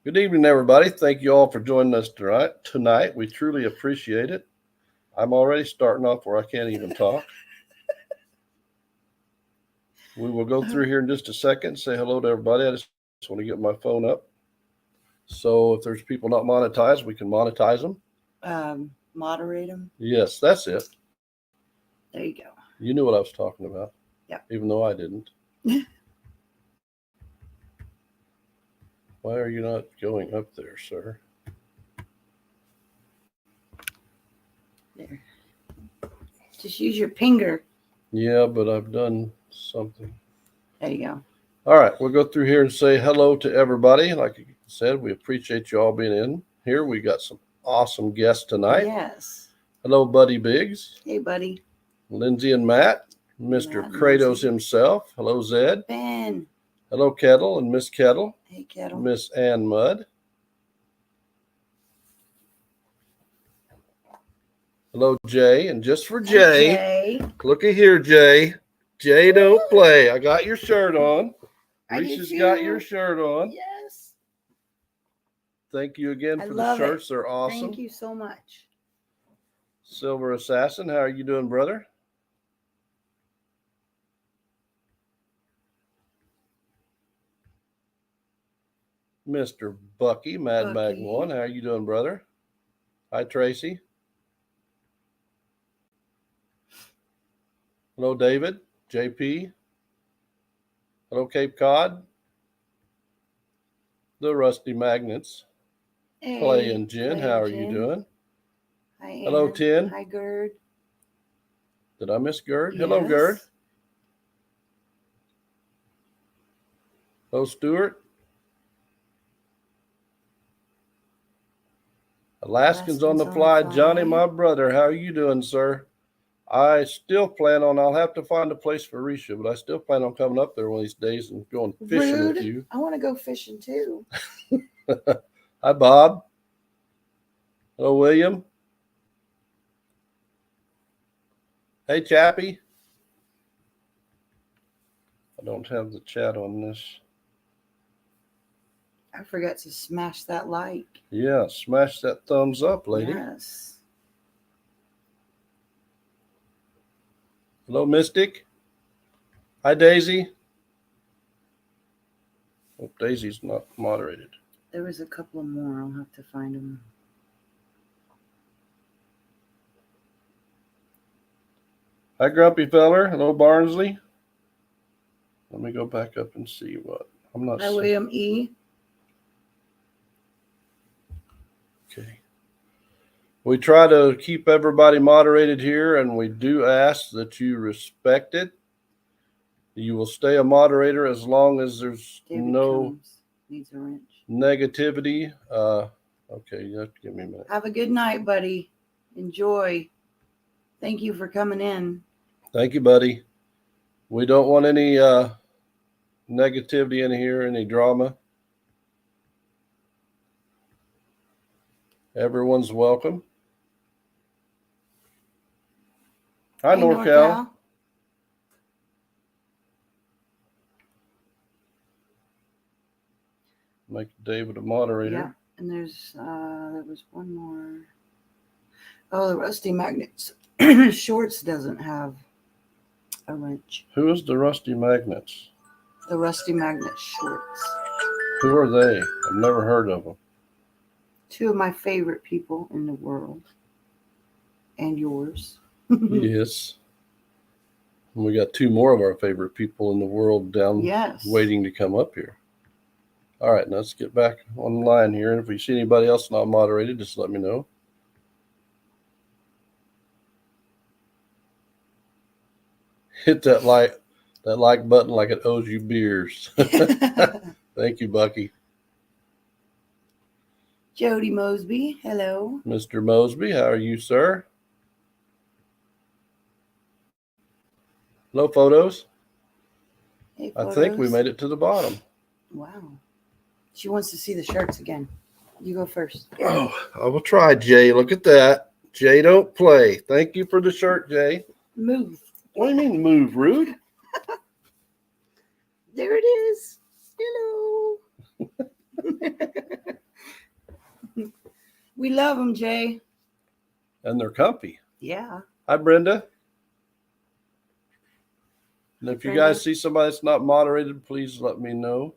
Good evening, everybody. Thank you all for joining us tonight. We truly appreciate it. I'm already starting off where I can't even talk. We will go through here in just a second, say hello to everybody. I just want to get my phone up. So if there's people not monetized, we can monetize them. Moderate them. Yes, that's it. There you go. You knew what I was talking about. Yeah. Even though I didn't. Why are you not going up there, sir? There. Just use your finger. Yeah, but I've done something. There you go. All right, we'll go through here and say hello to everybody. Like I said, we appreciate you all being in here. We got some awesome guests tonight. Yes. Hello, Buddy Biggs. Hey, buddy. Lindsay and Matt. Mr. Kratos Lindsay. himself. Hello, Zed. Ben. Hello, Kettle and Miss Kettle. Hey, Kettle. Miss Ann Mudd. Hello, Jay. And just for Jay, looky here, Jay. Jay don't play. I got your shirt on. Reese's got your shirt on. Yes. Thank you again for the shirts. They're awesome. Thank you so much. Silver Assassin, how are you doing, brother? Mr. Bucky, Mad Mag 1, how are you doing, brother? Hi, Tracy. Hello, David, JP. Hello, Cape Cod. The Rusty Magnets. Hey, Clay and Jen, how are you doing? Hi, Ann. Hello, Tin. Hi, Gerd. Did I miss Gerd? Yes. Hello, Gerd. Hello, Stuart. Alaskans on the fly. Johnny, my brother, how are you doing, sir? I still plan on, I'll have to find a place for Risha, but I still plan on coming up there one of these days and going fishing with you. I want to go fishing too. Hi, Bob. Hello, William. Hey, Chappie. I don't have the chat on this. I forgot to smash that like. Yeah, smash that thumbs up, lady. Yes. Hello, Mystic. Hi, Daisy. Oh, Daisy's not moderated. There was a couple more. I'll have to find them. Hi, Grumpy Feller. Hello, Barnsley. Let me go back up and see what. I'm not. Hi, William E. Okay. We try to keep everybody moderated here, and we do ask that you respect it. You will stay a moderator as long as there's no needs a wrench. Negativity. Okay, you have to give me a minute. Have a good night, buddy. Enjoy. Thank you for coming in. Thank you, buddy. We don't want any negativity in here, any drama. Everyone's welcome. Hi, NorCal. Make David a moderator. Yeah, and there was one more. Oh, the Rusty Magnets. Shorts doesn't have a wrench. Who is the Rusty Magnets? The Rusty Magnet shorts. Who are they? I've never heard of them. Two of my favorite people in the world. And yours. Yes. And we got two more of our favorite people in the world down waiting to come up here. All right, now let's get back on the line here. And if we see anybody else not moderated, just let me know. Hit that like button like it owes you beers. Thank you, Bucky. Jody Mosby, hello. Mr. Mosby, how are you, sir? Hello, photos. Hey, photos. I think we made it to the bottom. Wow. She wants to see the shirts again. You go first. Oh, I will try, Jay. Look at that. Jay don't play. Thank you for the shirt, Jay. Move. What do you mean move, rude? There it is. Hello. We love them, Jay. and they're comfy. Yeah. Hi, Brenda. And if you Brenda. guys see somebody that's not moderated, please let me know.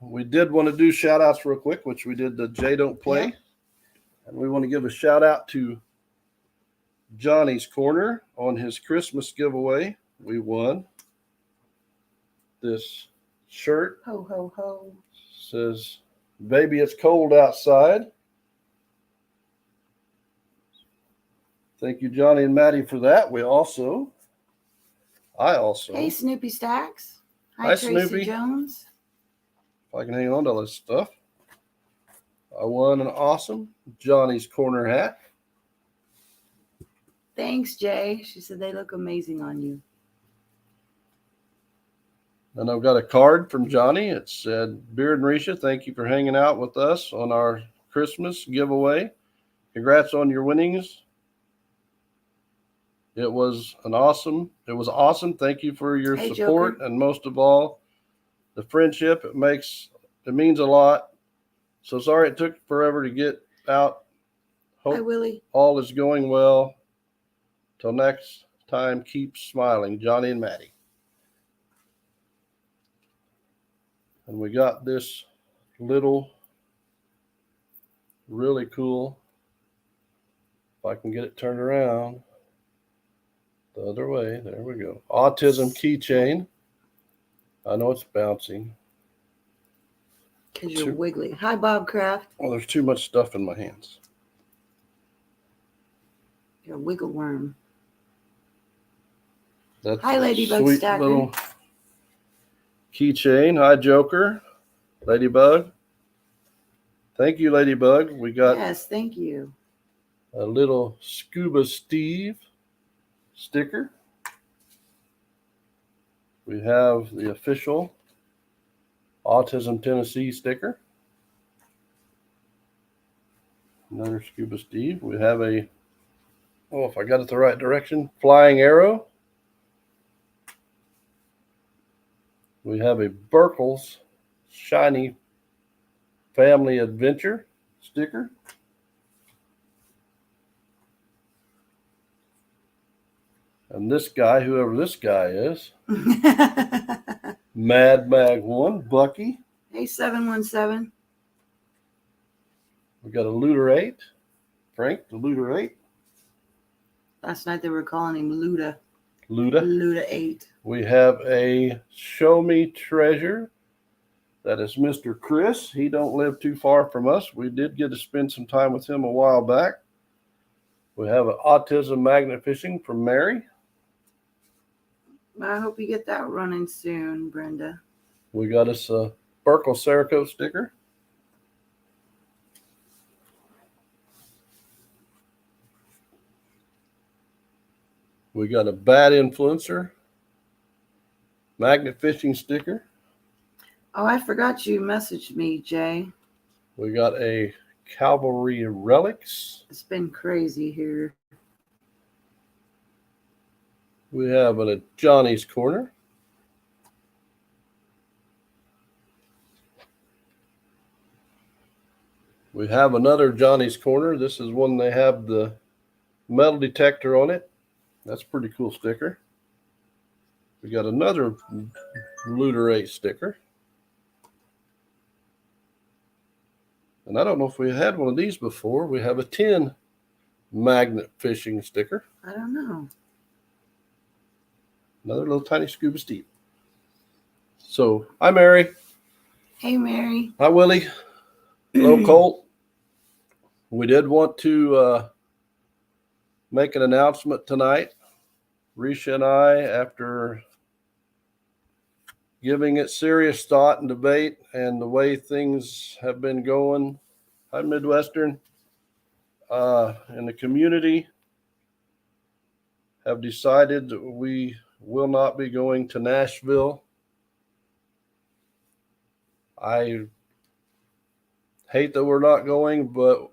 We did want to do shout outs real quick, which we did the Jay Don't Play. Yeah. And we want to give a shout out to Johnny's Corner on his Christmas giveaway. We won this shirt. Ho, ho, ho. Says, "Baby, it's cold outside." Thank you, Johnny and Maddie, for that. I also, Hey, Snoopy Stacks. Hi, Tracy Snoopy. Jones. if I can hang on to all this stuff, I won an awesome Johnny's Corner hat. Thanks, Jay. She said they look amazing on you. And I've got a card from Johnny. It said, "Beard and Risha, thank you for hanging out with us on our Christmas giveaway. Congrats on your winnings. It was awesome. Thank you for your Hey, support, Joker. and most of all, the friendship. It means a lot. So sorry it took forever to get out. Hi, Hope Willie. all is going well. Till next time, keep smiling, Johnny and Maddie." And we got this little, really cool, if I can get it turned around the other way, there we go, autism keychain. I know it's bouncing. Because you're wiggly. Hi, Bob Kraft. Well, there's too much stuff in my hands. You're a wiggle worm. That's Hi, Ladybug sweet Stacker. little keychain. Hi, Joker. Ladybug. Thank you, Ladybug. We got Yes, thank you. a little Scuba Steve sticker. We have the official Autism Tennessee sticker. Another Scuba Steve. We have if I got it the right direction, Flying Arrow. We have a Burkles Shiny Family Adventure sticker. And this guy, whoever this guy is, Mad Mag 1, Bucky. Hey, 717. We got a Looter 8, Frank, the Looter 8. Last night they were calling him Luda. Luda. Luda 8. We have a Show Me Treasure. That is Mr. Chris. He don't live too far from us. We did get to spend some time with him a while back. We have an Autism Magnet Fishing from Mary. I hope you get that running soon, Brenda. We got us a Burkle Cerakote sticker. We got a Bad Influencer Magnet Fishing sticker. Oh, I forgot you messaged me, Jay. We got a Cavalry Relics. It's been crazy here. We have a Johnny's Corner. We have another Johnny's Corner. This is one they have the metal detector on it. That's a pretty cool sticker. We got another Looter 8 sticker. And I don't know if we had one of these before. We have a 10 Magnet Fishing sticker. I don't know. Another little tiny Scuba Steve. So, hi, Mary. Hey, Mary. Hi, Willie. Hello, Colt. We did want to make an announcement tonight. Risha and I, after giving it serious thought and debate and the way things have been going, hi, Midwestern, in the community, have decided that we will not be going to Nashville. I hate that we're not going, but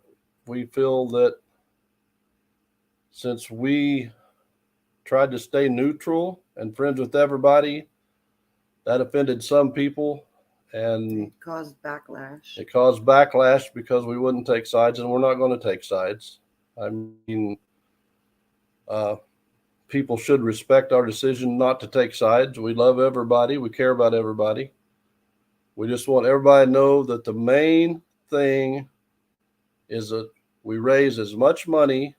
we feel that since we tried to stay neutral and friends with everybody, that offended some people, and It caused backlash. it caused backlash because we wouldn't take sides, and we're not going to take sides. I mean, people should respect our decision not to take sides. We love everybody. We care about everybody. We just want everybody to know that the main thing is that we raise as much money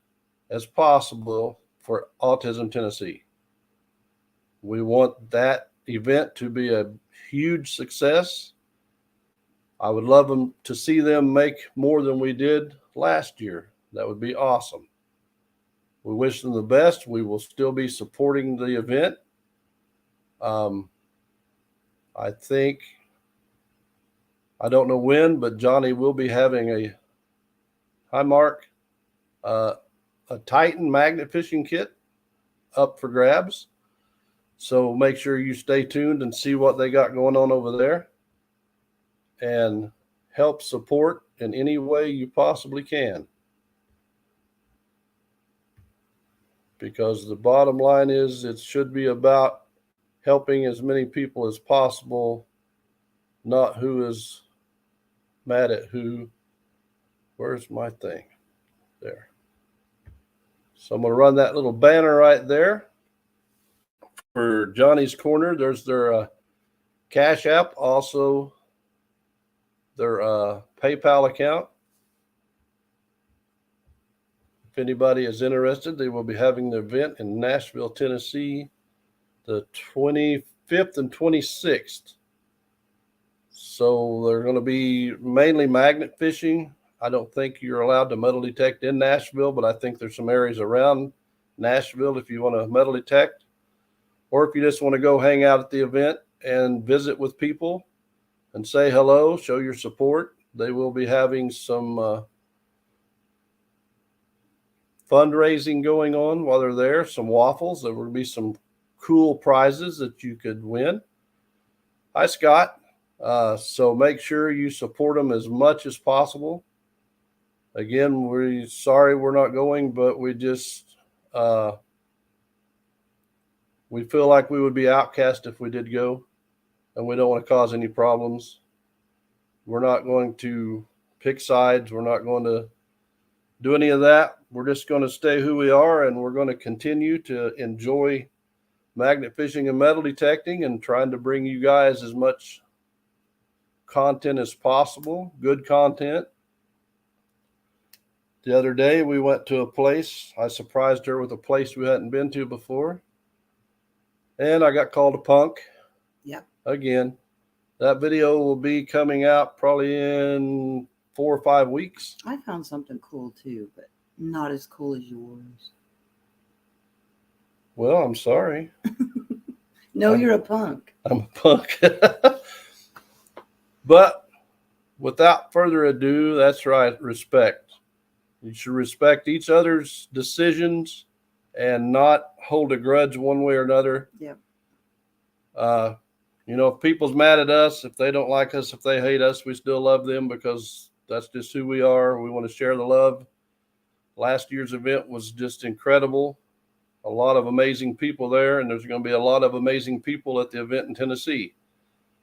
as possible for Autism Tennessee. We want that event to be a huge success. I would love them to see them make more than we did last year. That would be awesome. We wish them the best. We will still be supporting the event. I think, I don't know when, but Johnny will be having a, hi Mark, a Titan magnet fishing kit up for grabs. So make sure you stay tuned and see what they got going on over there, and help support in any way you possibly can. Because the bottom line is, it should be about helping as many people as possible, not who is mad at who. Where's my thing? There. So I'm going to run that little banner right there for Johnny's Corner. There's their Cash App, also their PayPal account. If anybody is interested, they will be having the event in Nashville, Tennessee, the 25th and 26th. So they're going to be mainly magnet fishing. I don't think you're allowed to metal detect in Nashville, but I think there's some areas around Nashville if you want to metal detect, or if you just want to go hang out at the event and visit with people and say hello, show your support. They will be having some fundraising going on while they're there, some waffles. There will be some cool prizes that you could win. Hi, Scott. So make sure you support them as much as possible. Again, we're sorry we're not going, but we just, we feel like we would be outcast if we did go, and we don't want to cause any problems. We're not going to pick sides. We're not going to do any of that. We're just going to stay who we are, and we're going to continue to enjoy magnet fishing and metal detecting, and trying to bring you guys as much content as possible, good content. The other day we went to a place. I surprised her with a place we hadn't been to before, and I got called a punk. Yep. Again, that video will be coming out probably in 4 or 5 weeks. I found something cool too, but not as cool as yours. Well, I'm sorry. No, you're a punk. I'm a punk. But without further ado, that's right, respect. You should respect each other's decisions and not hold a grudge one way or another. Yep. You know, if people's mad at us, if they don't like us, if they hate us, we still love them, because that's just who we are. We want to share the love. Last year's event was just incredible. A lot of amazing people there, and there's going to be a lot of amazing people at the event in Tennessee.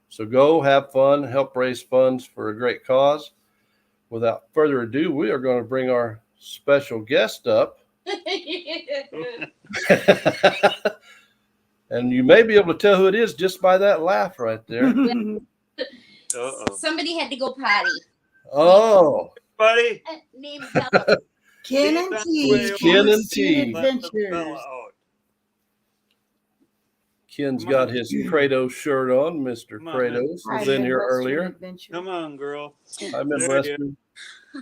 So go have fun, help raise funds for a great cause. Without further ado, we are going to bring our special guest up. And you may be able to tell who it is just by that laugh right there. Somebody had to go potty. Oh, Buddy, Named Bella. Ken and T. Ken and T. Adventures. Ken's got his Kratos shirt on. Mr. Come on, Kratos Hi, was in here Midwestern earlier. Adventure. come on, girl. I'm There Midwestern.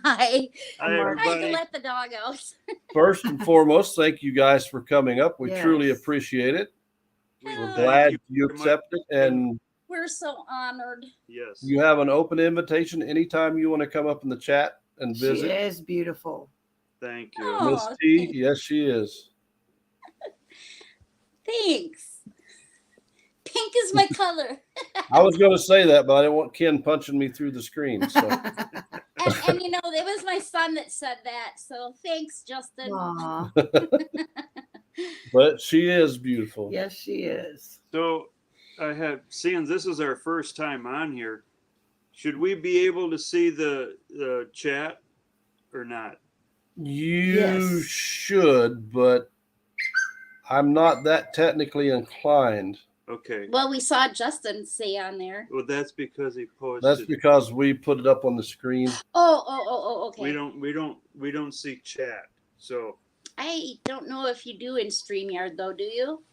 Hi. Hi, I had to everybody. let the dog out. First and foremost, thank you guys for coming up. We Yes. truly appreciate it. We're Thank glad you you very much. accepted, and We're so honored. Yes. you have an open invitation anytime you want to come up in the chat and She visit. is beautiful. Thank you. Oh. Miss T, yes, she is. Thanks. Pink is my color. I was going to say that, but I didn't want Ken punching me through the screen. So And you know, it was my son that said that. So thanks, Justin. Aw, but she is beautiful. yes, she is. So I had, seeing this is our first time on here, Should we be able to see the chat or not? You Yes. should, but I'm not that technically inclined. Okay. Well, we saw Justin say on there. Well, that's because he posted. That's because we put it up on the screen. Oh, okay. We don't see chat. So I don't know if you do in StreamYard though, do you?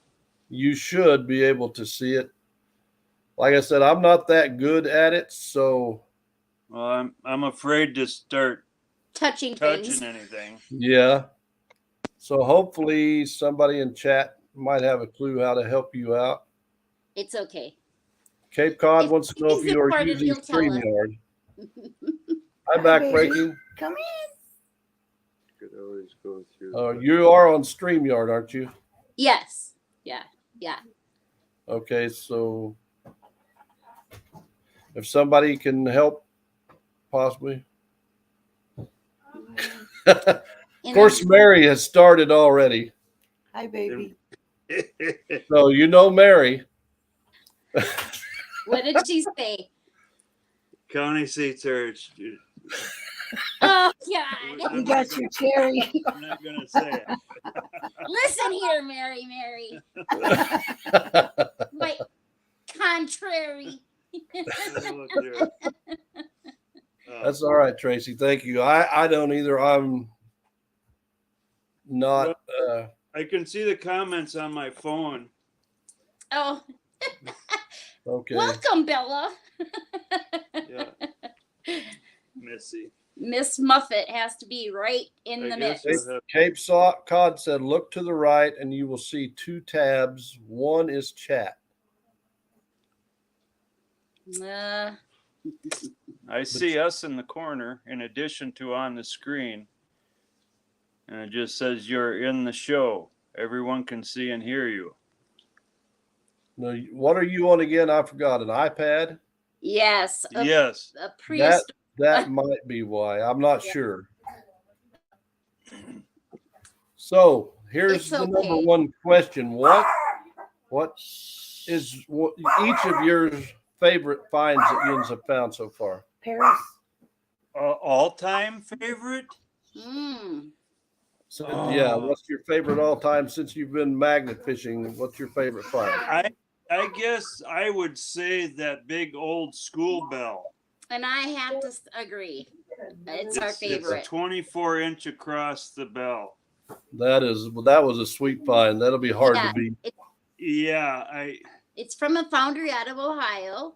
You should be able to see it. Like I said, I'm not that good at it, so well, I'm afraid to start Touching things. anything. yeah. So hopefully somebody in chat might have a clue how to help you out. It's okay. Cape Cod If wants to know if he's you are important, using he'll tell us. StreamYard. Hi, Hi, back baby. breaking. Come in. Could always go through. You are on StreamYard, aren't you? Yes. Yeah. Okay, so if somebody can help, possibly. Of And course, Mary has started already. Hi, baby. So you know Mary. what did she say? County seats are. Oh God! You got your cherry. I'm not gonna say it. Listen here, Mary. Wait, contrary. That's all right, Tracy. Thank you. I don't either. I'm not. I can see the comments on my phone. Oh, Okay. welcome, Bella. Yeah. Missy. Miss Muffet has to be right in the mix. Cape Cod said, look to the right and you will see two tabs. One is chat. I see us in the corner in addition to on the screen. And it just says you're in the show. Everyone can see and hear you. No, what are you on again? I forgot. An iPad? Yes. Yes. A prehistoric. That might be why. I'm not sure. So here's It's the okay. number one question. What is each of your favorite finds that Yins have found so far? Paris. All-time favorite? So yeah, what's your favorite all time since you've been magnet fishing? What's your favorite find? I guess I would say that big old school bell. And I have to agree. It's our It's favorite. 24 inch across the bell. That was a sweet find. That'll be hard to beat. Yeah, It's from a foundry out of Ohio,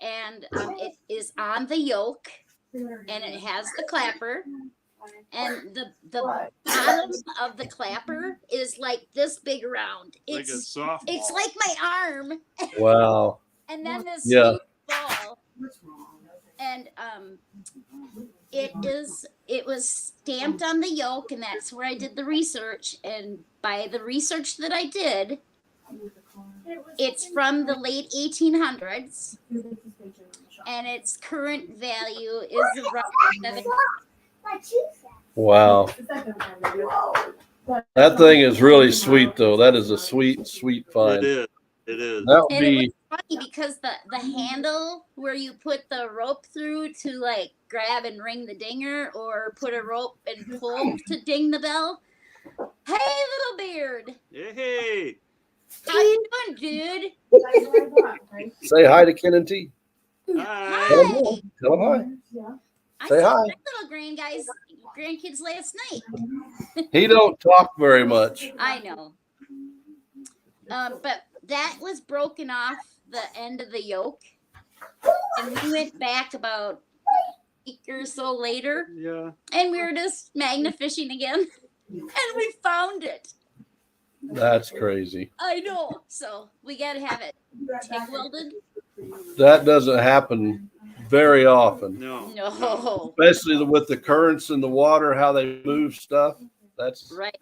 and it is on the yoke, and it has the clapper, and the bottom of the clapper is like this big around. like a softball. It's like my arm, Wow. and then this Yeah. huge ball. And it was stamped on the yoke, and that's where I did the research. And by the research that I did, it's from the late 1800s, and its current value is around Wow. That thing is really sweet though. That is a sweet find. It is. That would And it be was funny because the handle where you put the rope through to like grab and ring the dinger, or put a rope and pull to ding the bell. Hey, little beard, Hey. how you doing, dude? say hi to Ken and T. Hi. Tell 'em Hi. hi. Tell 'em hi. I Say saw hi. my little grandkids last night. He don't talk very much. I know. But that was broken off the end of the yoke, and we went back about a week or so later, Yeah. and we were just magna fishing again, and we found it. That's crazy. I know. So we gotta have it TIG welded. That doesn't happen very often. No. No. Especially with the currents in the water, how they move stuff. That's Right.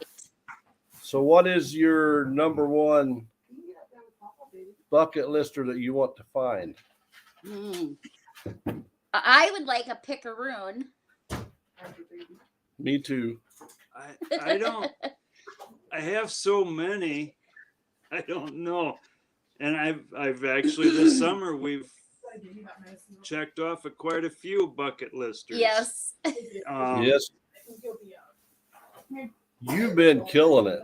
so. What is your number one bucket lister that you want to find? I would like a picaroon. Me too. I don't. I have so many. I don't know. And I've actually this summer we've checked off of quite a few bucket listers. Yes. Yes, you've been killing it.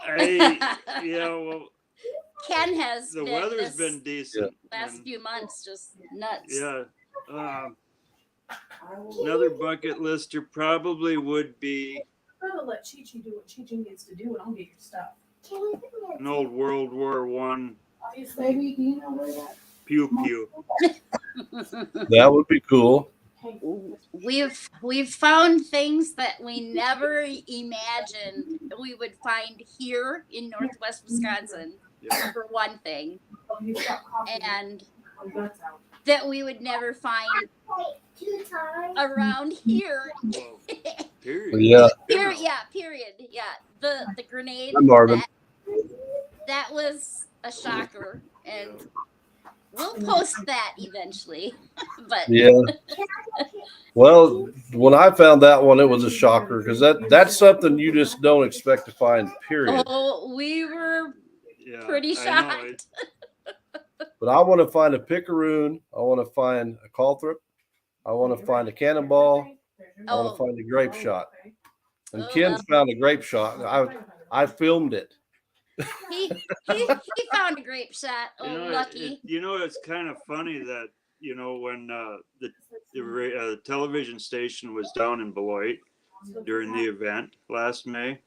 Well, Ken has the been weather's this been decent. last and, few months just nuts. Yeah. Another bucket lister probably would be I'm gonna let Chi Chi do what Chi Chi needs to do, and I'll get your stuff. an old World War One Obviously, baby, do you know where that? pew pew. That would be cool. We've found things that we never imagined we would find here in Northwest Wisconsin, Yeah. for one thing, Oh, you got coffee. and Oh, that's out. that we would never find around here. Well, period. Yeah, Period. Yeah. Period. Yeah. The grenade. Hi, Marvin. That was a shocker, and we'll post that eventually. But yeah. Well, when I found that one, it was a shocker because that's something you just don't expect to find. Period. oh, we were Yeah, pretty I know. shocked. But I want to find a picaroon. I want to find a calthrop. I want to find a cannonball. I want Oh. to find a grape shot. And Oh, Ken's found a grape shot. I filmed it. He found a grape shot. Oh, lucky. It's kind of funny that when the television station was down in Beloit during the event last May,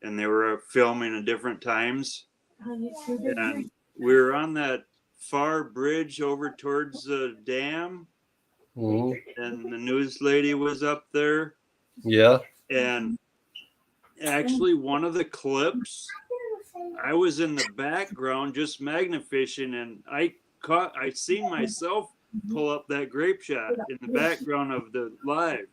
and they were filming at different times, and we were on that far bridge over towards the dam, Mhm. and the news lady was up there, Yeah. and actually one of the clips, I was in the background just magnifishing, and I seen myself pull up that grape shot in the background of the live.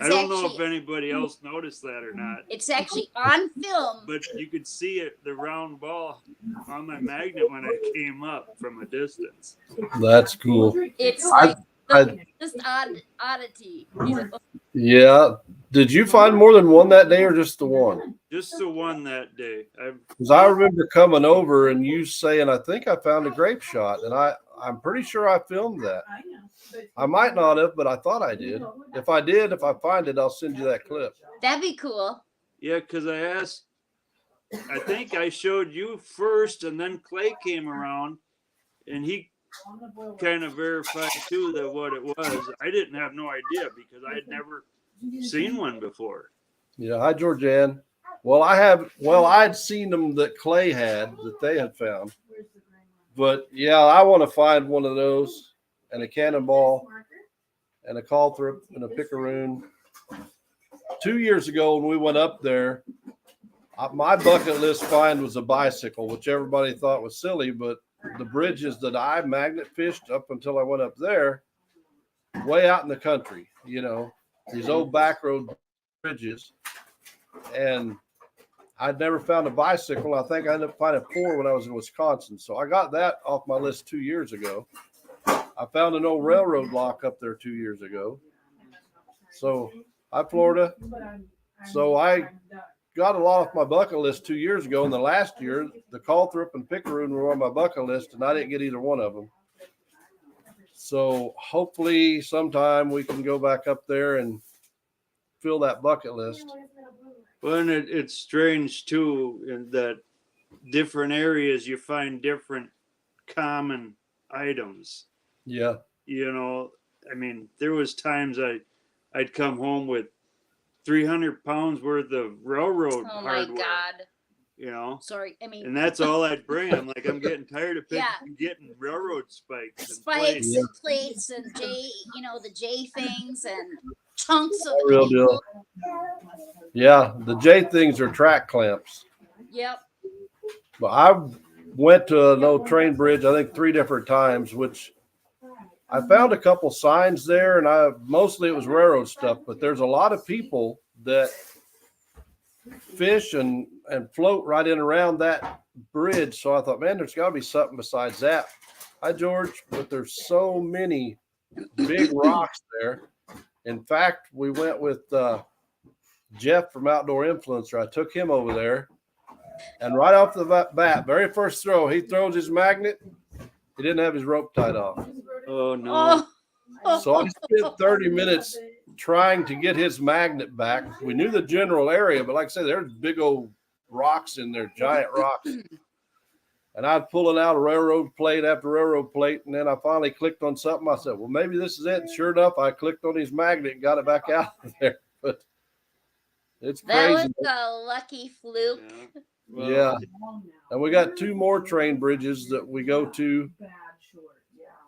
I don't know if anybody else noticed that or not, It's actually on film. but you could see it, the round ball on my magnet when I came up from a distance. That's cool. It's I- like just oddity. Yeah. Did you find more than one that day or just the one? Just the one that day. Because I remember coming over and you saying, I think I found a grape shot. And I'm pretty sure I filmed that. I might not have, but I thought I did. If I find it, I'll send you that clip. That'd be cool. Yeah, because I think I showed you first, and then Clay came around, and he kind of verified too that what it was. I didn't have no idea because I had never seen one before. Yeah. Hi, Georgianne. Well, I'd seen them that Clay had that they had found. But yeah, I want to find one of those and a cannonball and a calthrop and a picaroon. 2 years ago when we went up there, my bucket list find was a bicycle, which everybody thought was silly, but the bridges that I magnet fished up until I went up there, way out in the country, these old back road bridges. And I'd never found a bicycle. I think I ended up finding 4 when I was in Wisconsin. So I got that off my list 2 years ago. I found an old railroad lock up there 2 years ago. So hi, Florida. So I got a lot off my bucket list 2 years ago. And the last year, the calthrop and picaroon were on my bucket list, and I didn't get either one of them. So hopefully sometime we can go back up there and fill that bucket list. Well, and it's strange too in that different areas you find different common items. Yeah. I mean, there was times I'd come home with 300 pounds worth of railroad Oh my hardware. God. Sorry. I mean, And that's all I'd bring. I'm like, I'm getting tired of Yeah. getting railroad spikes. And spikes plates. and plates and the J things and chunks of the Real deal. cable. Yeah. The J things are track clamps. Yep. But I went to an old train bridge, I think 3 different times, which I found a couple signs there, and mostly it was railroad stuff, but there's a lot of people that fish and float right in around that bridge. So I thought, man, there's got to be something besides that. Hi, George. But there's so many big rocks there. In fact, we went with Jeff from Outdoor Influencer. I took him over there. And right off the bat, very first throw, he throws his magnet, He didn't have his rope tied off. Oh no. Oh, So I spent 30 minutes trying to get his magnet back. We knew the general area, but like I said, there's big old rocks in there, giant rocks. And I'd pulling out a railroad plate after railroad plate, and then I finally clicked on something. I said, well, maybe this is it. And sure enough, I clicked on his magnet and got it back out of there. But it's that crazy. was a lucky fluke. Yeah. Well, Yeah. And we got 2 more train bridges that we go to. Bad short,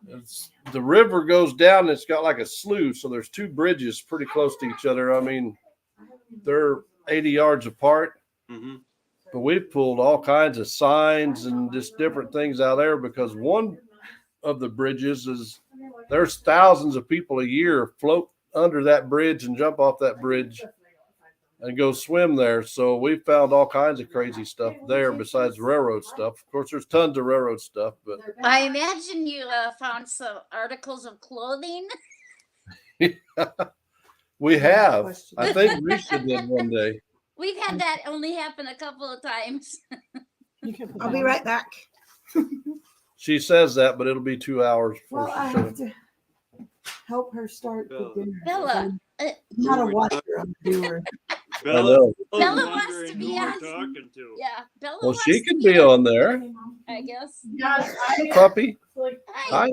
yeah. The river goes down and it's got like a slough. So there's 2 bridges pretty close to each other. I mean, they're 80 yards apart. mhm. But we've pulled all kinds of signs and just different things out there because one of the bridges is there's thousands of people a year float under that bridge and jump off that bridge and go swim there. So we found all kinds of crazy stuff there besides railroad stuff. Of course, there's tons of railroad stuff, but I imagine you found some articles of clothing. we have. I think Risha did one day. We've had that only happen a couple of times. I'll be right back. She says that, but it'll be 2 hours before Well, I she have shows. to help her start the Bella. dinner. Bella, I'm not a watcher, I'm a doer. I Bella, know. Bella was wants to wondering be who we're on. talking to. Yeah, Bella. Well, wants she to could be on there. I guess. Yeah, Puppy. like, Hi, Hi.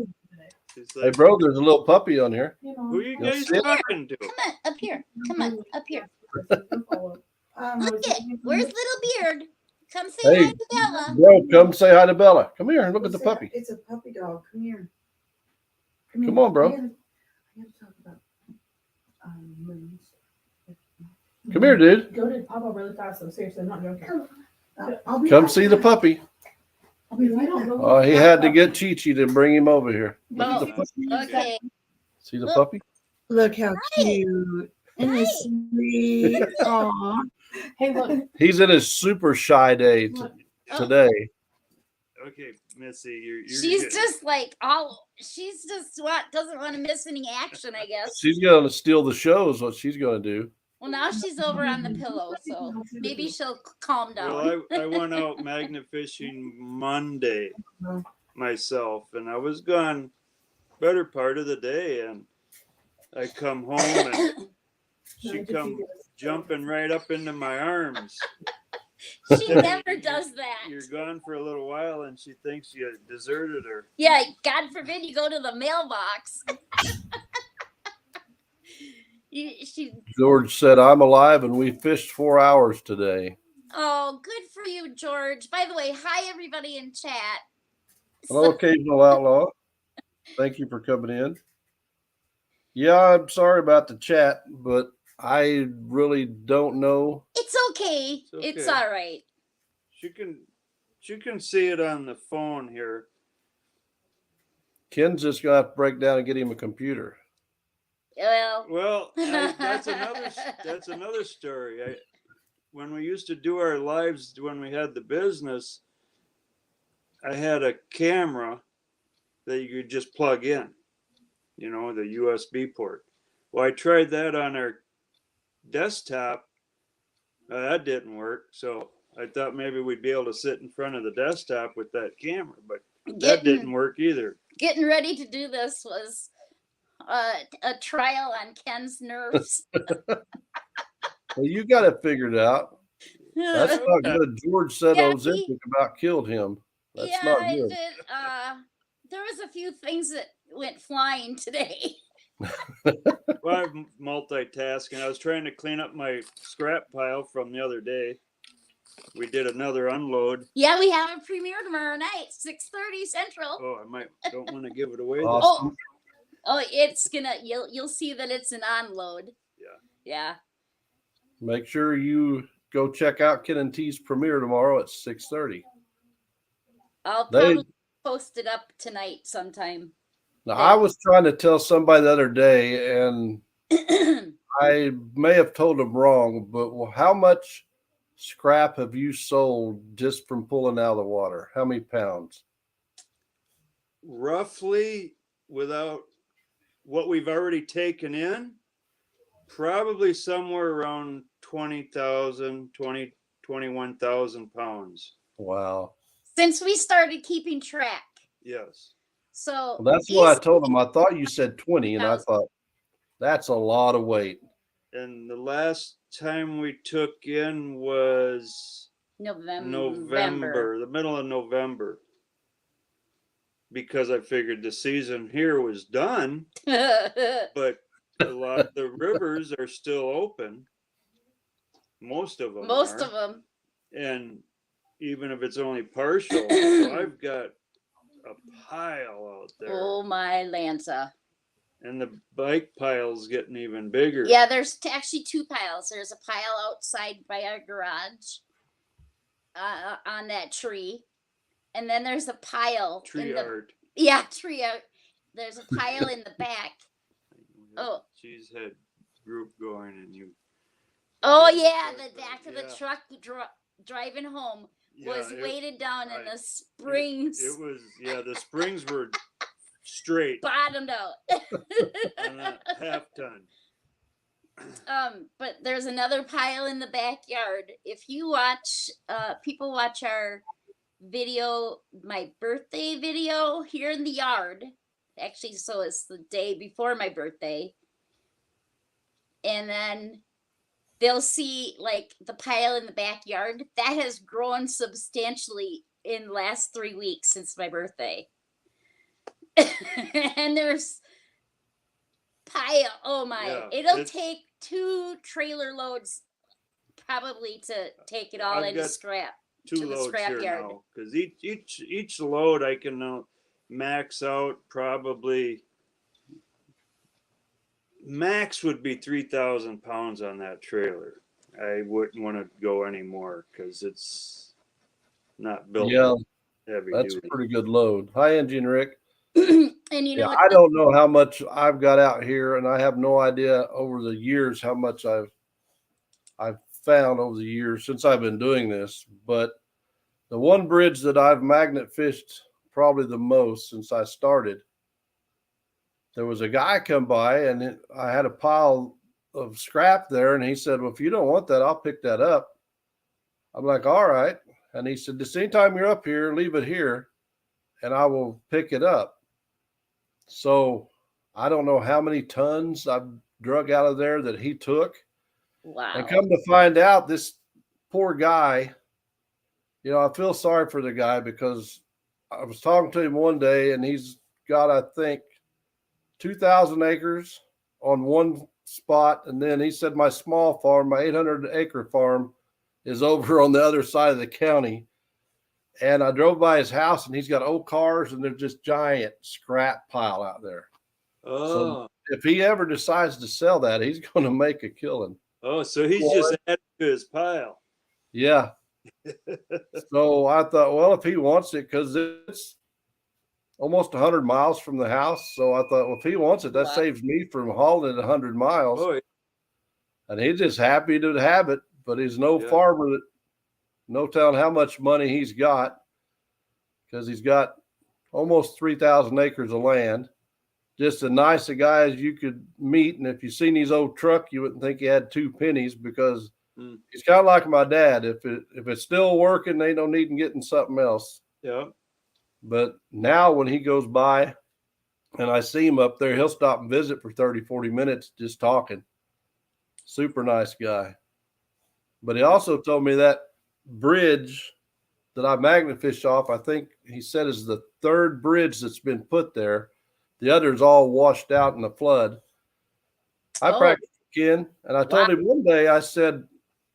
She's Hey, like, bro, there's a little puppy on here. you know. who are you You'll guys see it. talking to? come on up here. Come on up here. Um, Look it. Where's little Beard? Come say Hey. hi to Bella. Bro, come say hi to Bella. Come here and look at the it's a- puppy. It's a puppy dog. Come here. Come on, bro. I gotta talk about moons. Come here, dude. Go to Papa really fast, though. Seriously, I'm not joking. I'll be Come right see the back. puppy. I'll be right back. Oh, he had to get Chi-Chi to bring him over here. Look at Oh, the puppy. okay. See the puppy? Look how cute. And it's sweet. Aw. Hey, look. He's in his super shy day today. Okay, Missy, you're She's getting- just like she's just doesn't want to miss any action, I guess. She's going to steal the show is what she's going to do. Well, now she's over on the pillow, so maybe she'll calm down. Well, I went out magnet fishing Monday myself, and I was gone better part of the day, and I come home and she come jumping right up into my arms. She never does that. You're gone for a little while, and she thinks you deserted her. Yeah, God forbid you go to the mailbox. She. George said, I'm alive and we fished 4 hours today. Oh, good for you, George. By the way, hi everybody in chat. Hello, occasional outlaw. Thank you for coming in. Yeah, I'm sorry about the chat, but I really don't know. It's okay. It's It's okay. all right. She can see it on the phone here. Ken's just going to have to break down and get him a computer. Well, Well, that's another story. When we used to do our lives when we had the business, I had a camera that you could just plug in, the USB port. Well, I tried that on our desktop. That didn't work. So I thought maybe we'd be able to sit in front of the desktop with that camera, but that didn't work either. getting ready to do this was a trial on Ken's nerves. Well, you got it figured out. That's not good. George said Yeah, Ozempic about killed him. That's yeah, not I good. did. There was a few things that went flying today. Well, I'm multitasking. I was trying to clean up my scrap pile from the other day. We did another unload. Yeah, we have a premiere tomorrow night, 6:30 Central. Oh, don't want to give it away. this Awesome. Oh, it's gonna. You'll see that it's an onload. Yeah. Yeah. Make sure you go check out Ken and T's premiere tomorrow at 6:30. I'll They- probably post it up tonight sometime. Now, I was trying to tell somebody the other day, and I may have told them wrong, but how much scrap have you sold just from pulling out of the water? How many pounds? Roughly, without what we've already taken in, probably somewhere around 21,000 pounds. Wow. Since we started keeping track. Yes. So Well, that's what I these told him. I thought you said 20, and I thought that's a lot of weight. And the last time we took in was November, the middle of November. Because I figured the season here was done, but a lot of the rivers are still open. Most of them Most are. of them. And even if it's only partial, so I've got a pile out there. Oh my Lanta. And the bike pile's getting even bigger. Yeah, there's actually two piles. There's a pile outside by our garage on that tree. And then there's a pile. Tree art. Yeah, tree art. There's a pile in the back. Oh. She's had group going and you. Oh, yeah, the back of the truck driving home was it, weighted down in the springs. It was, the springs were straight. Bottomed out. On a half ton. But there's another pile in the backyard. If you watch, people watch our video, my birthday video here in the yard. Actually, so it's the day before my birthday. And then they'll see like the pile in the backyard that has grown substantially in the last 3 weeks since my birthday. And there's pile. Oh my, it'll take 2 trailer loads probably to take it all into scrap. 2 loads here now, because each load I can max out probably. Max would be 3,000 pounds on that trailer. I wouldn't want to go anymore because it's not built. Yeah, heavy that's duty. a pretty good load. Hi, Engine Rick. And you know, I don't know how much I've got out here, and I have no idea over the years how much I've found over the years since I've been doing this. But the one bridge that I've magnet fished probably the most since I started, there was a guy come by, and I had a pile of scrap there, and he said, well, if you don't want that, I'll pick that up. I'm like, all right. And he said, this anytime you're up here, leave it here, and I will pick it up. So I don't know how many tons I've drug out of there that he took. Wow. And come to find out, this poor guy, I feel sorry for the guy because I was talking to him one day, and he's got, I think, 2,000 acres on one spot. And then he said, my small farm, my 800-acre farm is over on the other side of the county. And I drove by his house, and he's got old cars, and there's just giant scrap pile out there. Oh. So if he ever decides to sell that, he's going to make a killing. Oh, so he's just added to his pile. Yeah. So I thought, well, if he wants it, because it's almost 100 miles from the house. So I thought, well, if he wants it, that saves me from hauling it 100 miles. Oh, yeah. And he's just happy to have it, but he's no farmer that no telling how much money he's got, because he's got almost 3,000 acres of land. Just the nicest guy as you could meet. And if you seen his old truck, you wouldn't think he had 2 pennies, because he's kind of like my dad. If it's still working, they no need in getting something else. Yeah. But now when he goes by and I see him up there, he'll stop and visit for 30, 40 minutes just talking. Super nice guy. But he also told me that bridge that I magnet fish off, I think he said is the 3rd bridge that's been put there. The others all washed out in the flood. I practiced again, and I told him one day, I said,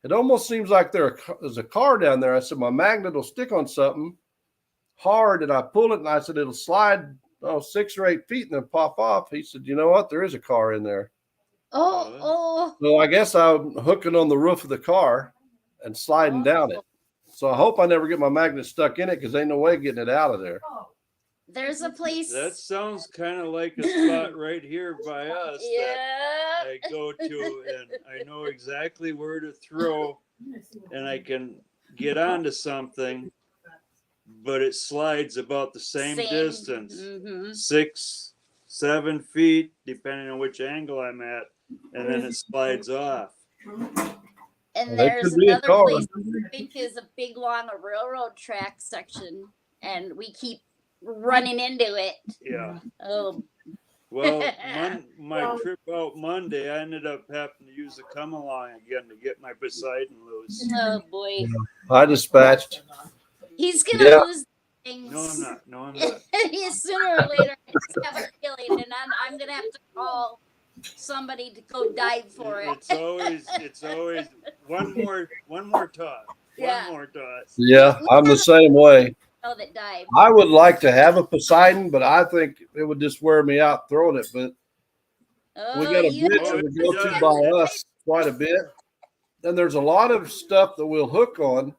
it almost seems like there's a car down there. I said, my magnet will stick on something hard, and I pull it, and I said, it'll slide 6 or 8 feet and then pop off. He said, you know what? There is a car in there. Oh. So I guess I'm hooking on the roof of the car and sliding down it. So I hope I never get my magnet stuck in it, because ain't no way getting it out of there. There's a place. That sounds kind of like a spot right here by us that I go to, and I know exactly where to throw, and I can get onto something, but it slides about the same distance, 6, 7 feet, depending on which angle I'm at, and then it slides off. And there's another place I think is a big long railroad track section, and we keep running into it. Yeah. Oh, Well, my trip out Monday, I ended up having to use the come along again to get my Poseidon loose. oh boy. I dispatched. He's gonna Yeah. lose things. No, I'm not. No, I'm not. Sooner or later, I just have a feeling, and I'm gonna have to call somebody to go dive for it. It's always one more toss. Yeah. One more toss. Yeah, I'm the same way. Oh, that dive. I would like to have a Poseidon, but I think it would just wear me out throwing it. But Oh, we got a you bridge Oh, that it we go to does. by us quite a bit. And there's a lot of stuff that we'll hook on,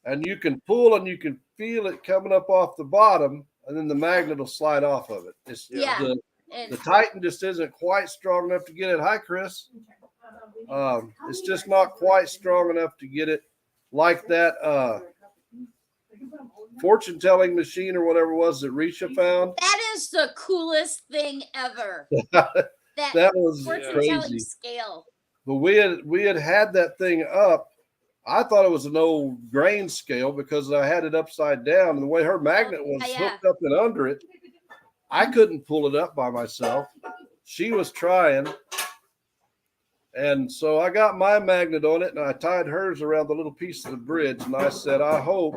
and you can pull and you can feel it coming up off the bottom, and then the magnet will slide off of it. It's Yeah. the and Titan just isn't quite strong enough to get it. Hi, Chris. It's just not quite strong enough to get it like that fortune telling machine or whatever it was that Risha found. that is the coolest thing ever. That That was fortune crazy. telling scale. But we had that thing up. I thought it was an old grain scale because I had it upside down, and the way her magnet was yeah. hooked up and under it, I couldn't pull it up by myself. She was trying. And so I got my magnet on it and I tied hers around the little piece of the bridge. And I said, I hope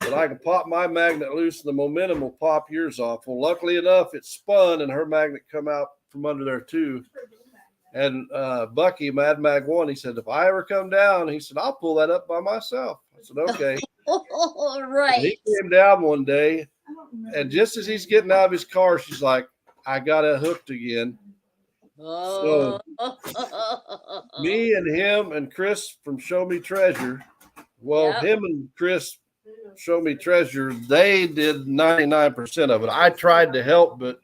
that I can pop my magnet loose and the momentum will pop yours off. Well, luckily enough, it spun and her magnet come out from under there too. And Bucky, Mad Mag 1, he said, if I ever come down, he said, I'll pull that up by myself. I said, okay. Oh, And right. he came down one day, and just as he's getting out of his car, she's like, I got it hooked again. Oh. Me and him and Chris from Show Me Treasure. Well, Yep. him and Chris Show Me Treasure, they did 99% of it. I tried to help, but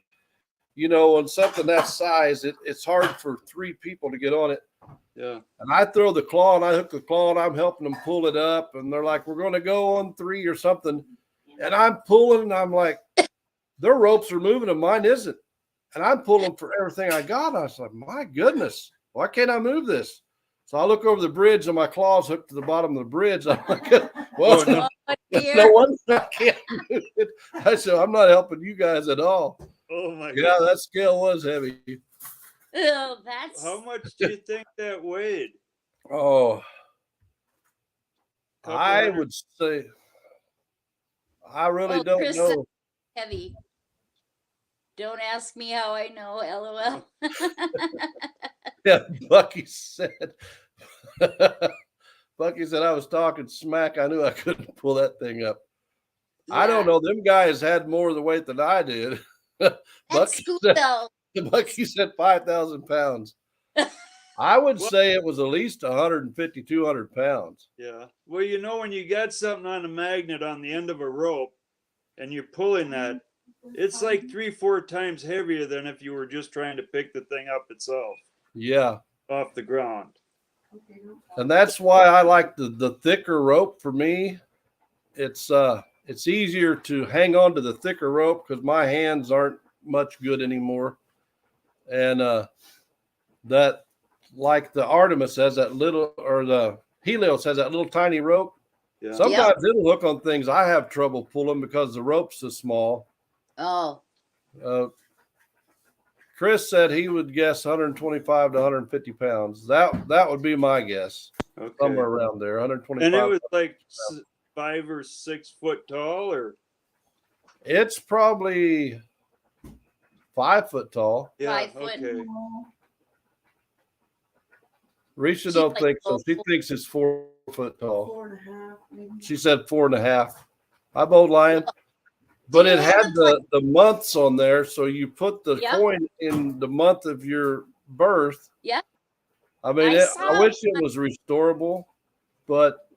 you know, on something that size, it's hard for 3 people to get on it. Yeah. And I throw the claw and I hook the claw and I'm helping them pull it up. And they're like, we're going to go on 3 or something. And I'm pulling and I'm like, their ropes are moving and mine isn't. And I'm pulling for everything I got. I was like, my goodness, why can't I move this? So I look over the bridge and my claws hooked to the bottom of the bridge. I'm like, well, Oh, no. Oh, no dear. wonder I can't move it. I said, I'm not helping you guys at all. Oh my Yeah, God. that scale was heavy. Oh, that's How much do you think that weighed? Oh, Couple I hundred? would say, I really Oh, don't Chris know. heavy. Don't ask me how I know, LOL. Yeah, Bucky said, Bucky said I was talking smack. I knew I couldn't pull that thing up. I don't know. Them guys had more of the weight than I did. That's Bucky cool said, though. Bucky said 5,000 pounds. I would What? say it was at least 150, 200 pounds. Yeah. Well, you know, when you got something on a magnet on the end of a rope and you're pulling that, it's like 3-4 times heavier than if you were just trying to pick the thing up itself Yeah. off the ground. And that's why I like the thicker rope for me. It's easier to hang on to the thicker rope because my hands aren't much good anymore. And that, like the Artemis has that little, or the Helios has that little tiny rope. Yeah. Sometimes it'll hook on things I have trouble pulling because the rope's so small. Oh, Chris said he would guess 125 to 150 pounds. That would be my guess, Okay. somewhere around there. 125. And it was like 5 or 6 foot tall, or It's probably 5 foot tall. yeah. 5 foot. Okay. Risha She's don't like think so. She 4 thinks it's 4 foot tall. 4.5, maybe. She said 4.5. I'm old lying. But it had the months on there, so you put the Yep. coin in the month of your birth. Yep. I mean, I I saw wish it was restorable, but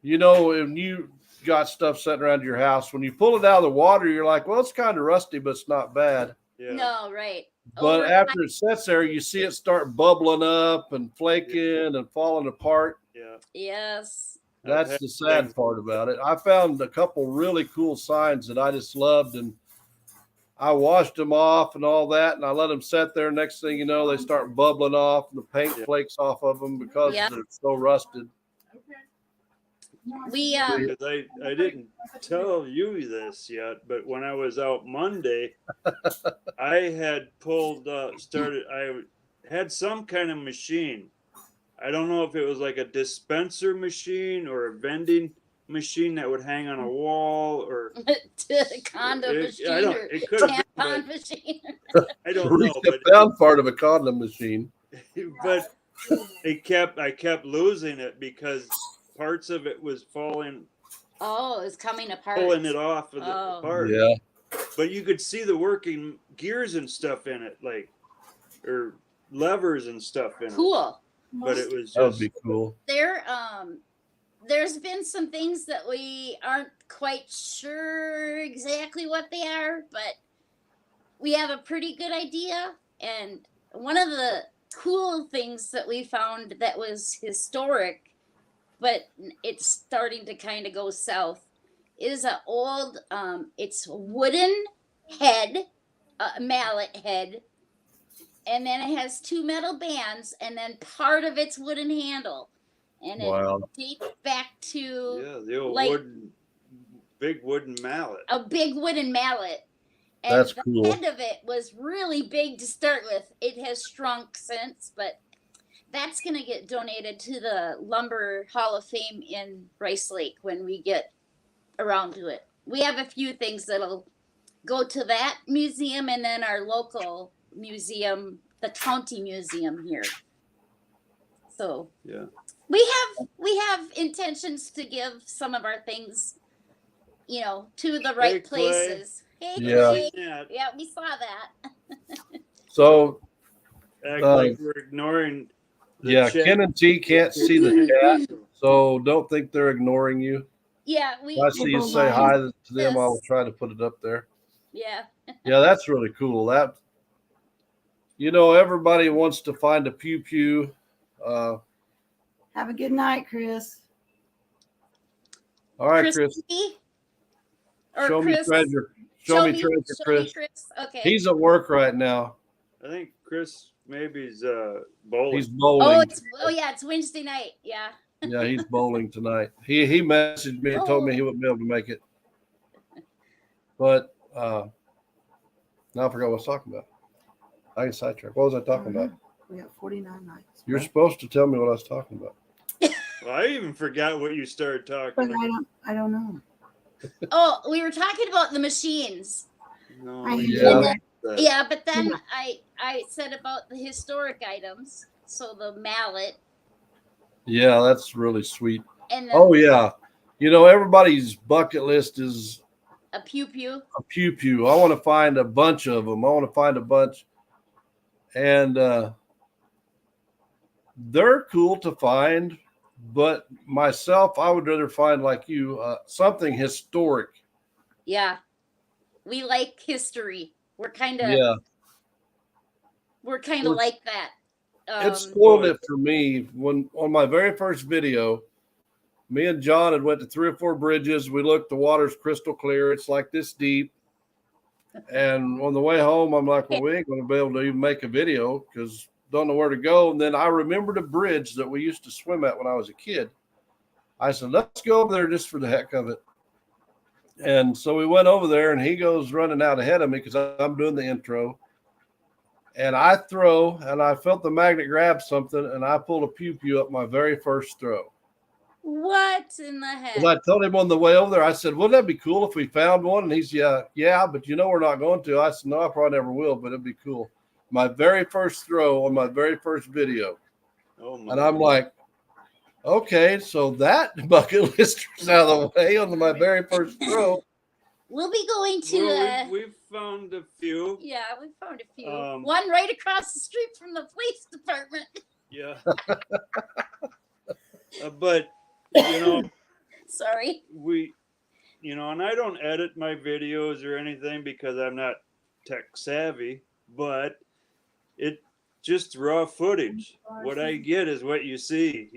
you know, when you got stuff sitting around your house, when you pull it out of the water, you're like, well, it's kind of rusty, but it's not bad. Yeah. no, right. But Over after it sits there, you see it start bubbling up and flaking and falling apart. Yeah. Yes. That's had the sad things- part about it. I found a couple really cool signs that I just loved, and I washed them off and all that, and I let them sit there. Next thing you know, they start bubbling off, and the paint Yeah. flakes off of them because Yeah. they're so rusted. We Because I didn't tell you this yet, but when I was out Monday, I had I had some kind of machine. I don't know if it was like a dispenser machine or a vending machine that would hang on a wall or to condom I machine don't, or it could have been, tampon machine. I don't know, Reached down part of a condom machine. but I kept losing it because parts of it was falling, Oh, it's coming apart. pulling it off of the Oh. part. Yeah. But you could see the working gears and stuff in it, like, or levers and stuff in it. Cool. But it was That would just, be cool. There's been some things that we aren't quite sure exactly what they are, but we have a pretty good idea. And one of the cool things that we found that was historic, but it's starting to kind of go south, is an old, it's wooden head, mallet head, and then it has two metal bands, and then part of its wooden handle, and Wow. it dates back to yeah, the old like- big wooden mallet. a big wooden mallet. And That's the cool. head of it was really big to start with. It has shrunk since, but that's going to get donated to the Lumber Hall of Fame in Rice Lake when we get around to it. We have a few things that'll go to that museum and then our local museum, the county museum here. So Yeah. we have intentions to give some of our things, to the right Hey, Clay. places. Hey, Yeah. Clay. Yeah. Yeah, we saw that. So Act like we're ignoring the yeah, chat. Ken and T can't see the chat, so don't think they're ignoring you. Yeah, we. If I see you say hi to them, I will try to put it up there. Yeah. Yeah, that's really cool. That everybody wants to find a pew pew. Have a good night, Chris. All right, Chris. Christy? Or Show me Chris? treasure. Show me treasure, Chris. Okay. He's at work right now. I think Chris maybe's bowling. He's bowling. It's Wednesday night. Yeah. Yeah, he's bowling tonight. He messaged me and told me he wouldn't be able to make it. But now I forgot what I was talking about. I can sidetrack. What was I talking about? We got 49 nights. You're supposed to tell me what I was talking about. Well, I even forgot what you started talking But about. I don't know. Oh, we were talking about the machines. No, I- you Yeah. didn't. That. Yeah, but then I said about the historic items. So the mallet Yeah, that's really sweet. and then Oh yeah. Everybody's bucket list is a pew pew. a pew pew. I want to find a bunch of them. I want to find a bunch. And they're cool to find, but myself, I would rather find like you something historic. Yeah. We like history. We're kind of Yeah. we're kind of like that. It spoiled it for me when on my very first video, me and John had went to 3 or 4 bridges. We looked, the water's crystal clear. It's like this deep. And on the way home, I'm like, well, we ain't going to be able to even make a video because don't know where to go. And then I remembered a bridge that we used to swim at when I was a kid. I said, let's go over there just for the heck of it. And so we went over there and he goes running out ahead of me because I'm doing the intro. And I throw, and I felt the magnet grab something, and I pulled a pew pew up my very first throw. What in the heck? Because I told him on the way over there, I said, wouldn't that be cool if we found one? And he's, yeah, but we're not going to. I said, no, I probably never will, but it'd be cool. My very first throw on my very first video. Oh my And I'm like, okay, so that bucket list was out of the way on my very first throw. We'll be going to Well, we've found a few. yeah, we found a few. Um, One right across the street from the police department. Yeah. But Sorry. and I don't edit my videos or anything because I'm not tech savvy, but it just raw footage. What I get is what you see,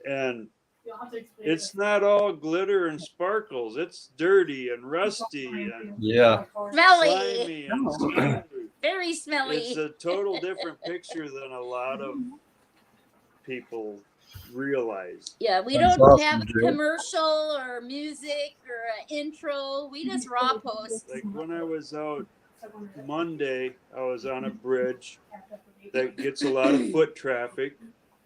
and You'll have to explain it's not all glitter and sparkles. It's dirty and rusty and Yeah. Smelly. slimy and smelly. Very smelly. It's a total different picture than a lot of people realize. Yeah, we That's don't awesome, have a Jay. commercial or music or an intro. We just raw post. Like when I was out Monday, I was on a bridge that gets a lot of foot traffic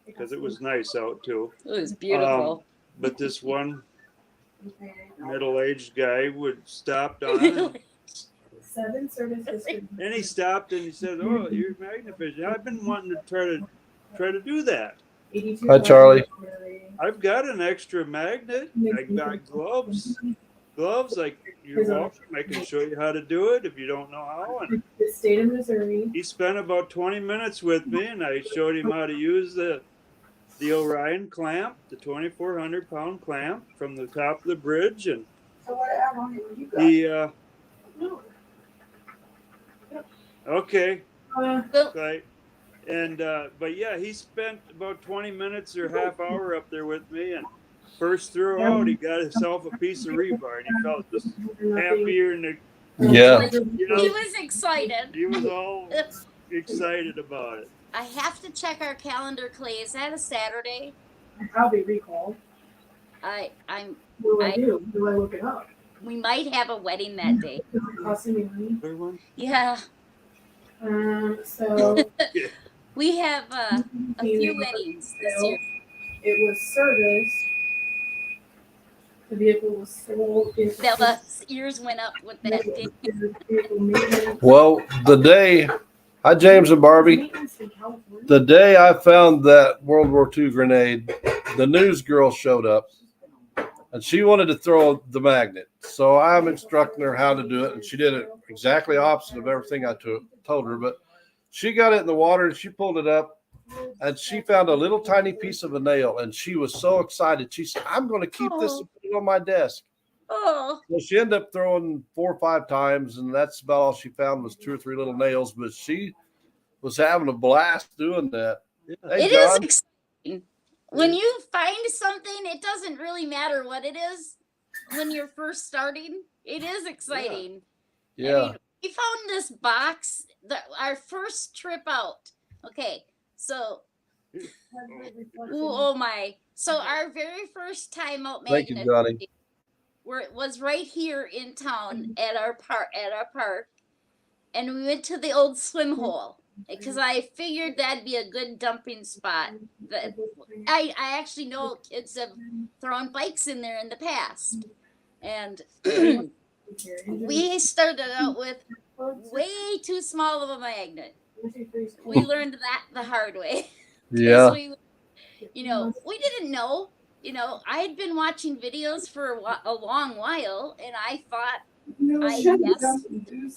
because it was nice out too. It was beautiful. But this one middle-aged guy would stop on and 7 services. And he stopped and he said, "Oh, you're magnet fishing. I've been wanting to try to do that. Hi, Charlie. I've got an extra magnet. I got gloves. Like you're welcome. I can show you how to do it if you don't know how." And The state of Missouri. he spent about 20 minutes with me, and I showed him how to use the Orion clamp, the 2,400-pound clamp from the top of the bridge, and So what add on it you got? he okay. Well, Right. And but yeah, he spent about 20 minutes or half hour up there with me, and first throw out he got himself a piece of rebar, and he felt just happier, and Yeah. you he know, was excited. he was all excited about it. I have to check our calendar, Clay. Is that a Saturday? I'll be recalled. I'm. What do I I- do? Do I look it up? We might have a wedding that day. Is it costing me money? Other one? Yeah, So we have a few weddings this year. it was serviced. The vehicle was sold. Bella's ears went up with that day. Vehicle maintenance. Well, the day, hi, James and Barbie. Maintenance in California. The day I found that World War II grenade, the news girl showed up and she wanted to throw the magnet. So I'm instructing her how to do it. And she did it exactly opposite of everything I told her. But she got it in the water and she pulled it up and she found a little tiny piece of a nail. And she was so excited. She said, "I'm going to keep this and put it on my desk." Oh, So she ended up throwing 4 or 5 times. And that's about all she found was 2 or 3 little nails. But she was having a blast doing that. Hey, it is John. exciting. When you find something, it doesn't really matter what it is. When you're first starting, it is exciting. I Yeah. mean, we found this box our first trip out. Okay, so oh my! So our very first time out Thank you, magnet Johnny. was right here in town at our park, and we went to the old swim hole because I figured that'd be a good dumping spot. That I actually know kids have thrown bikes in there in the past, and we started out with way too small of a magnet. We learned that the hard way. 'Cause Yeah. we didn't know. I had been watching videos for a long while, and I thought I guessed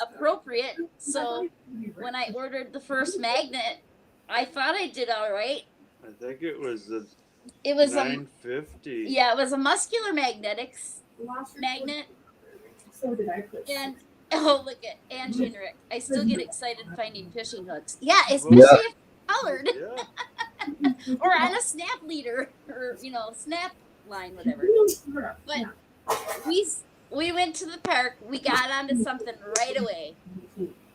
appropriate. So when I ordered the first magnet, I thought I did all right. I think it was the It was 950. it was a muscular magnetics magnet. So did I put. And oh, look at Angie and Rick. I still get excited finding fishing hooks. Yeah, especially if they're colored Yeah. or on a snap leader or snap line, whatever. But we went to the park. We got onto something right away.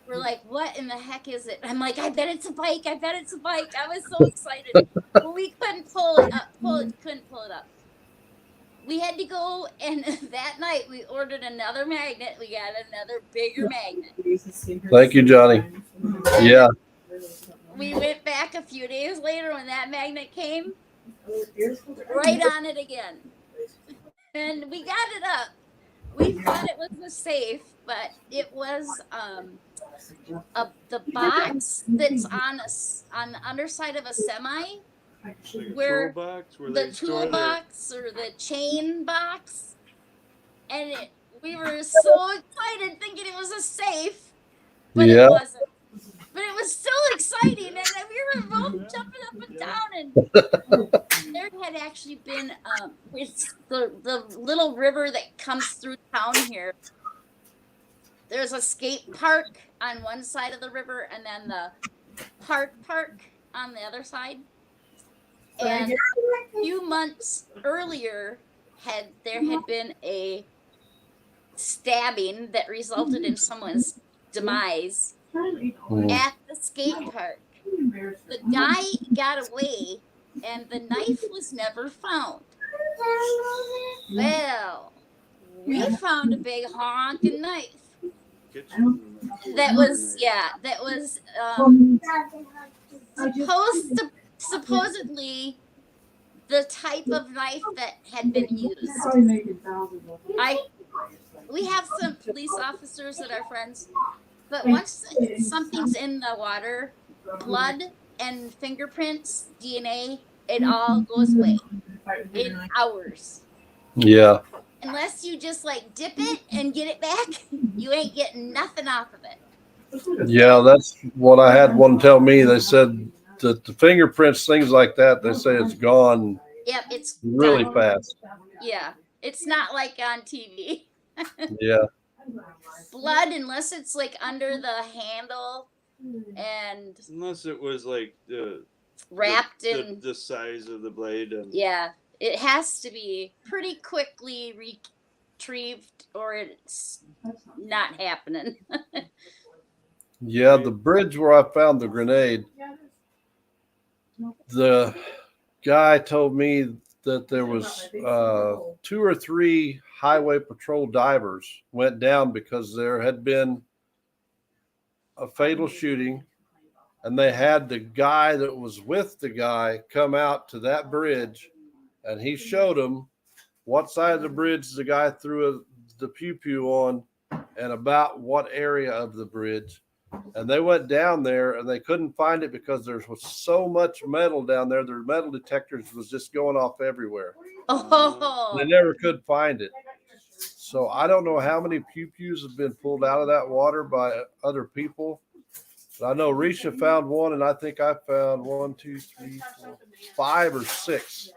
We're like, "What in the heck is it?" I'm like, "I bet it's a bike. I bet it's a bike." I was so excited, but we couldn't pull it up. Couldn't pull it up. We had to go, and that night we ordered another magnet. We got another bigger magnet. Thank you, Johnny. Yeah. We went back a few days later when that magnet came, right on it again. And we got it up. We thought it was a safe, but it was the box that's on the underside of a semi, Like a Where toolbox where the they store toolbox or the chain box. And we were so excited thinking it was a safe, but Yeah. it wasn't. But it was still exciting, and then we were both jumping up and down. And there had actually been it's the little river that comes through town here. There's a skate park on one side of the river, and then the park on the other side. And a few months earlier, there had been a stabbing that resulted in someone's demise Mm. at the skate park. The guy got away and the knife was never found. Well, we found a big honking knife. That was supposedly the type of knife that had been used. We have some police officers that are friends, but once something's in the water, blood and fingerprints, DNA, it all goes away in hours. Yeah. Unless you just like dip it and get it back, you ain't getting nothing off of it. Yeah, that's what I had one tell me. They said that the fingerprints, things like that, they say it's gone Yep, it's really done. fast. Yeah, it's not like on TV. Yeah. Blood, unless it's like under the handle and Unless it was like wrapped in. the size of the blade. And Yeah, it has to be pretty quickly retrieved or it's not happening. Yeah, the bridge where I found the grenade, the guy told me that there was 2 or 3 highway patrol divers went down because there had been a fatal shooting, and they had the guy that was with the guy come out to that bridge, and he showed them what side of the bridge the guy threw the pew-pew on and about what area of the bridge. And they went down there and they couldn't find it because there was so much metal down there. Their metal detectors was just going off everywhere. Oh, They never could find it. So I don't know how many pew-pews have been pulled out of that water by other people. But I know Risha found one, and I think I found 1, 2, 3, 4, 5 or 6.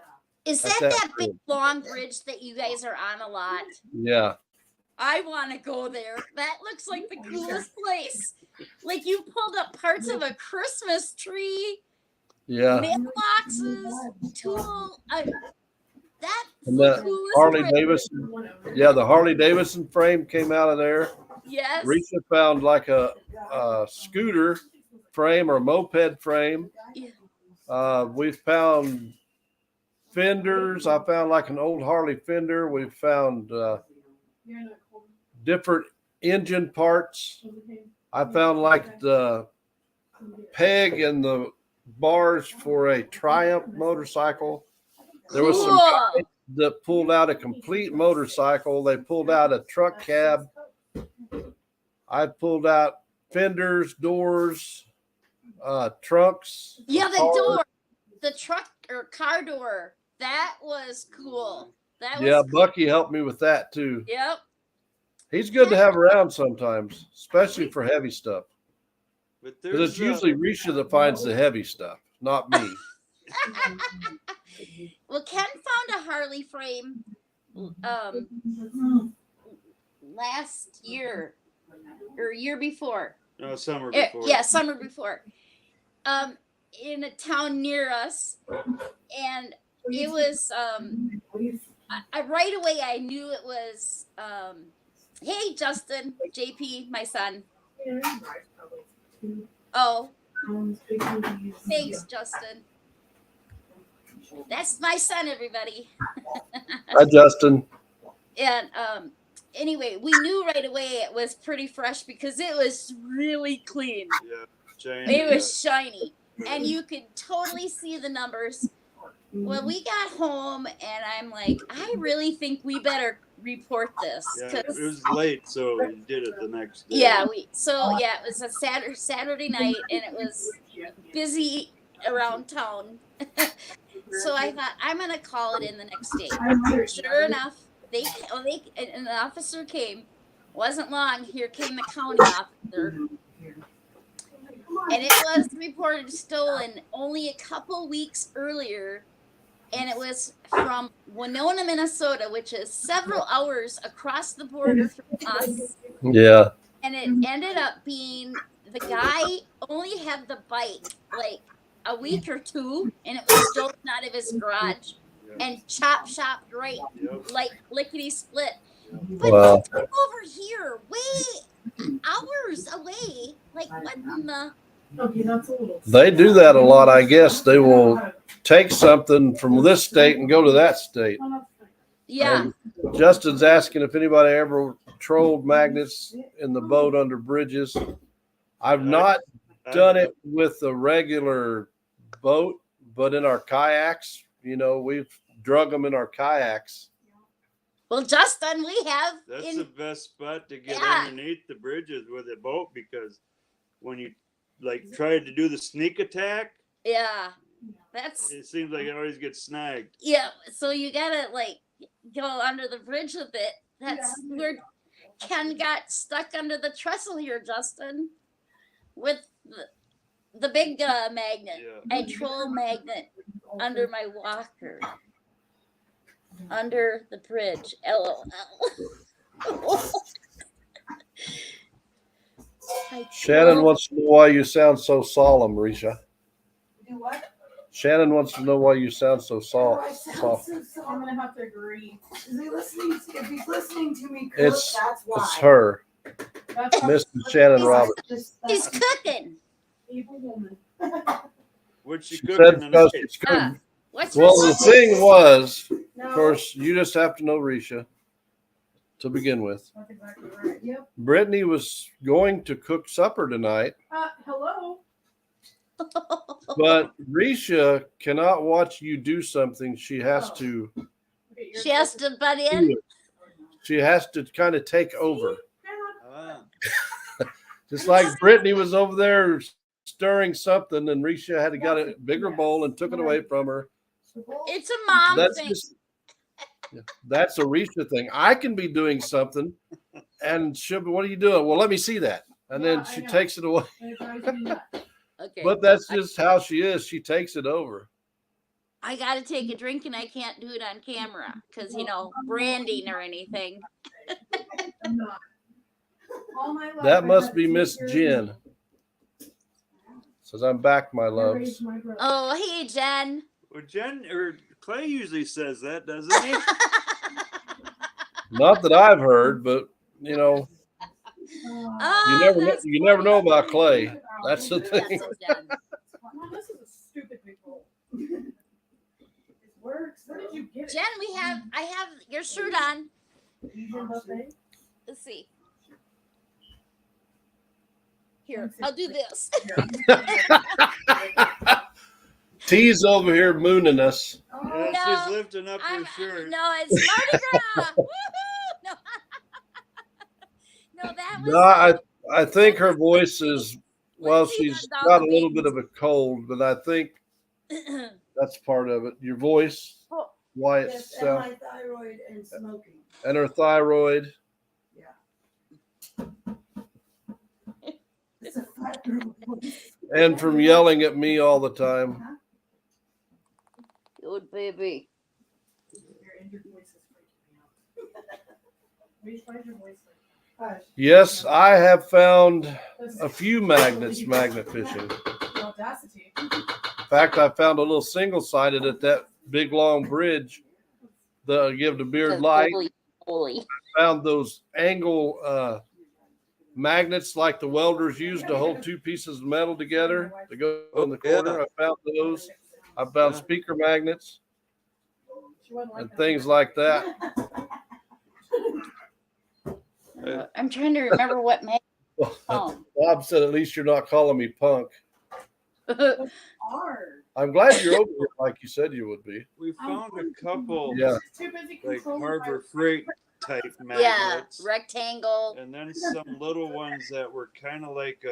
is At that that big bridge. long bridge that you guys are on a lot? Yeah. I want to go there. That looks like the coolest place. Like you pulled up parts of a Christmas tree, Yeah. mailboxes, tool. That's And the that coolest Harley bridge. Davidson. Yeah, the Harley Davidson frame came out of there. Yes. Risha found like a scooter frame or moped frame. Yeah. We've found fenders. I found like an old Harley fender. We've found different engine parts. I found like the peg and the bars for a Triumph motorcycle. There was some guys that pulled out a complete motorcycle. They pulled out a truck cab. I pulled out fenders, doors, trunks. Yeah, the cars. door, the truck or car door. That was cool. That was Yeah, cool. Bucky helped me with that too. Yep. He's good to have around sometimes, especially for heavy stuff. But Because there's it's usually Risha that finds the heavy stuff, not me. Well, Ken found a Harley frame last year or year before. no, summer before. Yeah, summer before. In a town near us, and it was I right away I knew it was hey Justin, JP, my son. Oh, thanks, Justin. That's my son, everybody. Hi, Justin. And anyway, we knew right away it was pretty fresh because it was really clean. Yeah, shiny, It was shiny, and you could totally see the numbers. Well, we got home, and I'm like, I really think we better report this. Yeah, it was late, so we did it the next day. Yeah, it was a Saturday night, and it was busy around town. So I thought I'm gonna call it in the next day. Sure enough, an officer came. Wasn't long. Here came the county officer, and it was reported stolen only a couple weeks earlier, and it was from Winona, Minnesota, which is several hours across the border from us. Yeah. And it ended up being the guy only had the bike like a week or two, and it was stolen out of his garage and chopped right, like lickety split. But Wow. it's over here, way hours away. Like what in the? Okay, that's a little. They do that a lot, I guess. They will take something from this state and go to that state. Yeah. And Justin's asking if anybody ever trolled magnets in the boat under bridges. I've not done it with a regular boat, but in our kayaks, we've drug them in our kayaks. Well, Justin, we have That's the best spot to get Yeah. underneath the bridges with a boat, because when you like try to do the sneak attack, that's it seems like it always gets snagged. so you gotta like go under the bridge with it. That's where Ken got stuck under the trestle here, Justin, with the big magnet, Yeah. a troll magnet under my walker, under the bridge. LOL. Shannon wants to know why you sound so solemn, Risha. Do what? Shannon wants to know why you sound so Oh, soft. I sound soft. so I'm solemn. gonna have to agree. Is he listening? If he's listening to me, Cook, It's- that's why. It's her, That's how Mrs. Shannon He's Roberts. just- He's cooking. evil woman. What's she She cooking said because tonight? she's cooking. What's Well, her the thing was, No, of course, you just have to know Risha to begin with. that's exactly right. Yep. Brittany was going to cook supper tonight, Hello. but Risha cannot watch you do something. She has to. Okay, you're She has to butt in. She has to kind of take over. Ah, Just like Brittany was over there stirring something, and Risha had got a bigger bowl and took it away from her. It's a mom That's thing. just that's a Risha thing. I can be doing something, and she'll be, "What are you doing?" Well, let me see that, and then Yeah, I she know. takes it away. It drives me nuts. Okay. But that's just how she is. She takes it over. I gotta take a drink and I can't do it on camera because branding or anything. I'm not. All my life, That I must had be to Miss take care of Jen. Says I'm back, my I loves. raised my brother. Oh, hey, Jen. well, Jen or Clay usually says that, doesn't he? Not that I've heard, but you Oh, that's you never know funny. about Clay. That's the Yes, thing. it's Jen. Mom, this is a stupid big bowl. It works. Where did you get it? Jen, I have your shirt on. Asian buffet? Let's see. Here, I'll do this. T's over here mooning us. Yeah, No, she's lifting up her I'm, shirt. no, it's Mardi Gras. Woohoo! No. No, that was. No, I think her voice is well, she's got a little bit of a cold, but I think that's part of it. Your voice, Oh. why it's Yes, and my thyroid and smoking. and her thyroid. It's a fat girl voice. And from yelling at me all the time. Good baby. Your voice is freaking me out. Why is your voice like Hush. Yes, I have found this? a few magnets magnet fishing. The audacity. In fact, I found a little single-sided at that big long bridge that give the beard light. Holy. Found those angle magnets like the welders use to hold two pieces of metal together to go in the corner. I found those. I found speaker magnets She wasn't like and that. things like that. I'm trying to remember what mag. Oh. Bob said, "At least you're not calling me punk." Hard. I'm glad you're over here, like you said you would be. We found a couple Yeah. Too busy like controlling Harbor my- Freight type Yeah, magnets. rectangle. And then some little ones that were kind of like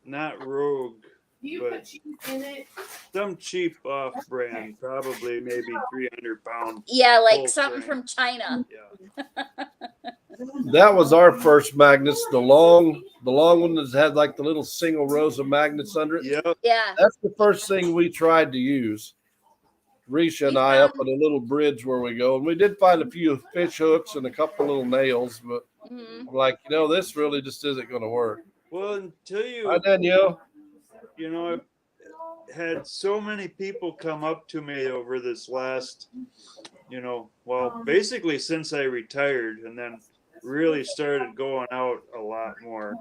not Rogue, You but- put cheese in it. some cheap off brand, probably maybe 300 pound. Yeah, like Full something frame. from China. Yeah. That was our first magnets, the long one that had like the little single rows of magnets under it. Yep. Yeah. That's the first thing we tried to use. Risha and I up at a little bridge where we go, and we did find a few fish hooks and a couple little nails, but Mhm. I'm like, this really just isn't going to work. Well, until you, Hi, Danielle. I've had so many people come up to me over this last, basically since I retired, and then really started going out a lot more,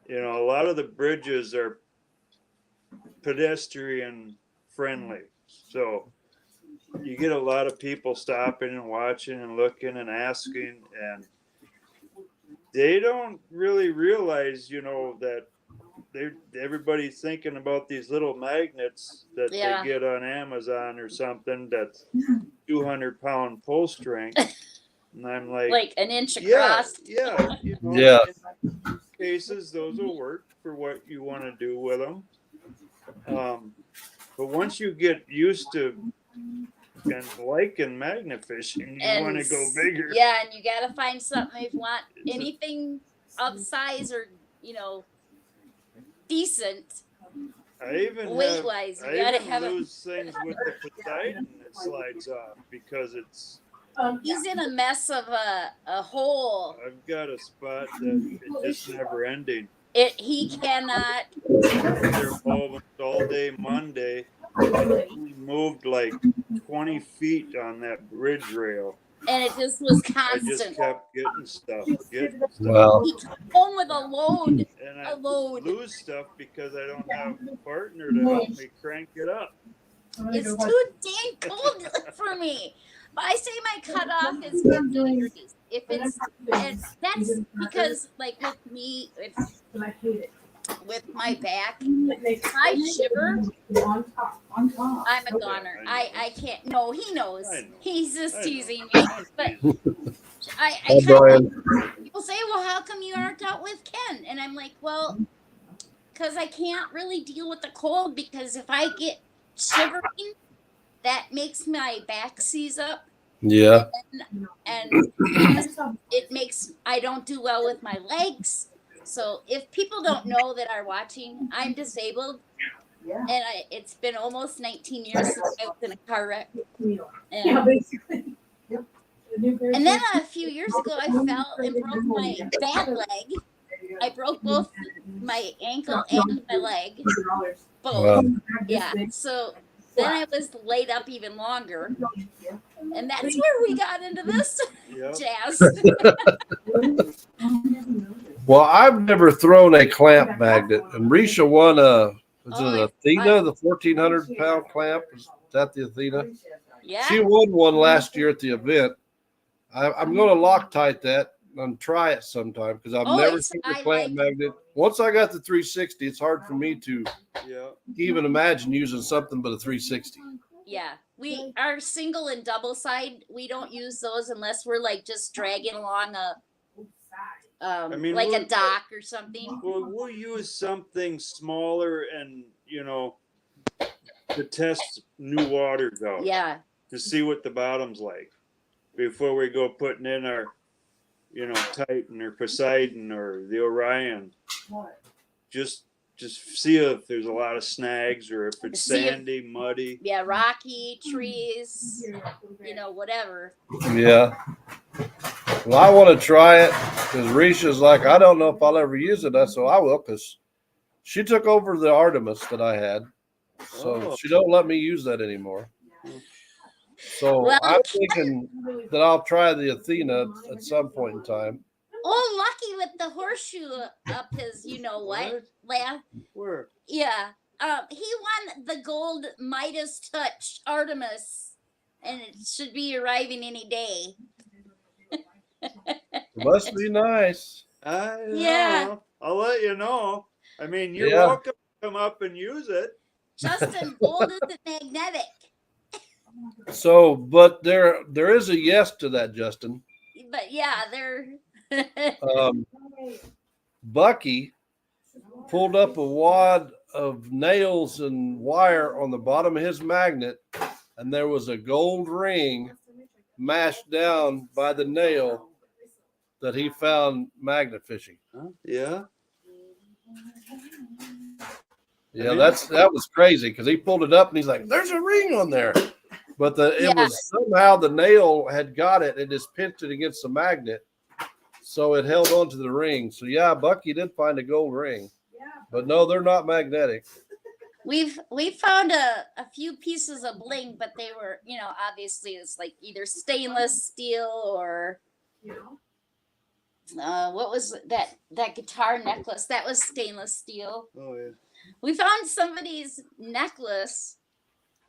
you know, a lot of the bridges are pedestrian friendly. So you get a lot of people stopping and watching and looking and asking, and they don't really realize, you know, that everybody's thinking about these little magnets that Yeah. they get on Amazon or something that's 200-pound pull strength. And I'm Like an inch yeah, across. yeah, you know, Yeah. in cases those will work for what you want to do with them. But once you get used to and liking magnet fishing, you want to go bigger. Yeah, and you gotta find something if you want anything of size or, you know, decent I even weight have, wise. You I gotta even have it. lose things with the Poseidon that slides off because it's. He's in a mess of a hole. I've got a spot that it's just never ending. He cannot. They're involved all day Monday. We moved like 20 feet on that bridge rail. And it just was I just constant. kept getting stuff. Well, He came home with a load. And A I load. lose stuff because I don't have a partner to help me crank it up. It's too dang cold for me. But I say my cutoff is 50 degrees. If it's, and that's because, like with me, with my back, I shiver. I'm a goner. I can't. No, he knows. I know. He's just I know. teasing me. But I Hi, kind Brian. of, people say, well, how come you aren't out with Ken? And I'm like, well, because I can't really deal with the cold, because if I get shivering, that makes my back seize up, Yeah. and it makes, I don't do well with my legs. So if people don't know that are watching, I'm disabled, Yeah. and it's been almost 19 years since I was in a car wreck. Yeah, And, basically. Yep. and then a few years ago, I fell and broke my bad leg. I broke both my ankle and my leg. Both. Wow. Yeah. So then I was laid up even longer. And that's where we got into this Yep. jazz. Well, I've never thrown a clamp magnet, and Risha won a was Oh, it Athena, the 1,400-pound clamp? Is that the Athena? Yeah. She won one last year at the event. I'm going to Loctite that and try it sometime because I've Oh, never it's- seen I a clamp like- magnet. Once I got the 360, it's hard for me to Yeah. even imagine using something but a 360. Yeah. We are single and double side. We don't use those unless we're like just dragging along a I mean, like a we'll- dock or something. Well, we'll use something smaller and, you know, to test new waters out. Yeah. To see what the bottom's like before we go putting in our, you know, Titan or Poseidon or the Orion. Just see if there's a lot of snags or if it's See if- sandy, muddy. Yeah, rocky trees, you know, whatever. Yeah. Well, I want to try it because Risha's like, I don't know if I'll ever use it. So I will, because she took over the Artemis that I had. So Oh. she don't let me use that anymore. So Well- I'm thinking that I'll try the Athena at some point in time. Oh, Lucky with the horseshoe up his, you know what? Yeah. Where? Yeah. He won the gold Midas Touch Artemis, and it should be arriving any day. It must be nice. I don't Yeah. know. I'll let you know. I mean, you're Yeah. welcome to come up and use it. Justin, gold isn't magnetic. So, but there is a yes to that, Justin. But yeah, they're Bucky pulled up a wad of nails and wire on the bottom of his magnet, and there was a gold ring mashed down by the nail that he found magnet fishing. Huh? Yeah. Yeah, that was crazy because he pulled it up and he's like, "There's a ring on there," but it Yeah. was somehow the nail had got it and just pinched it against the magnet, so it held onto the ring. So yeah, Bucky did find a gold ring, but no, they're not magnetic. we found a few pieces of bling, but they were, you know, obviously it's like either stainless steel or what was that guitar necklace? That was stainless steel. Oh yeah. We found somebody's necklace.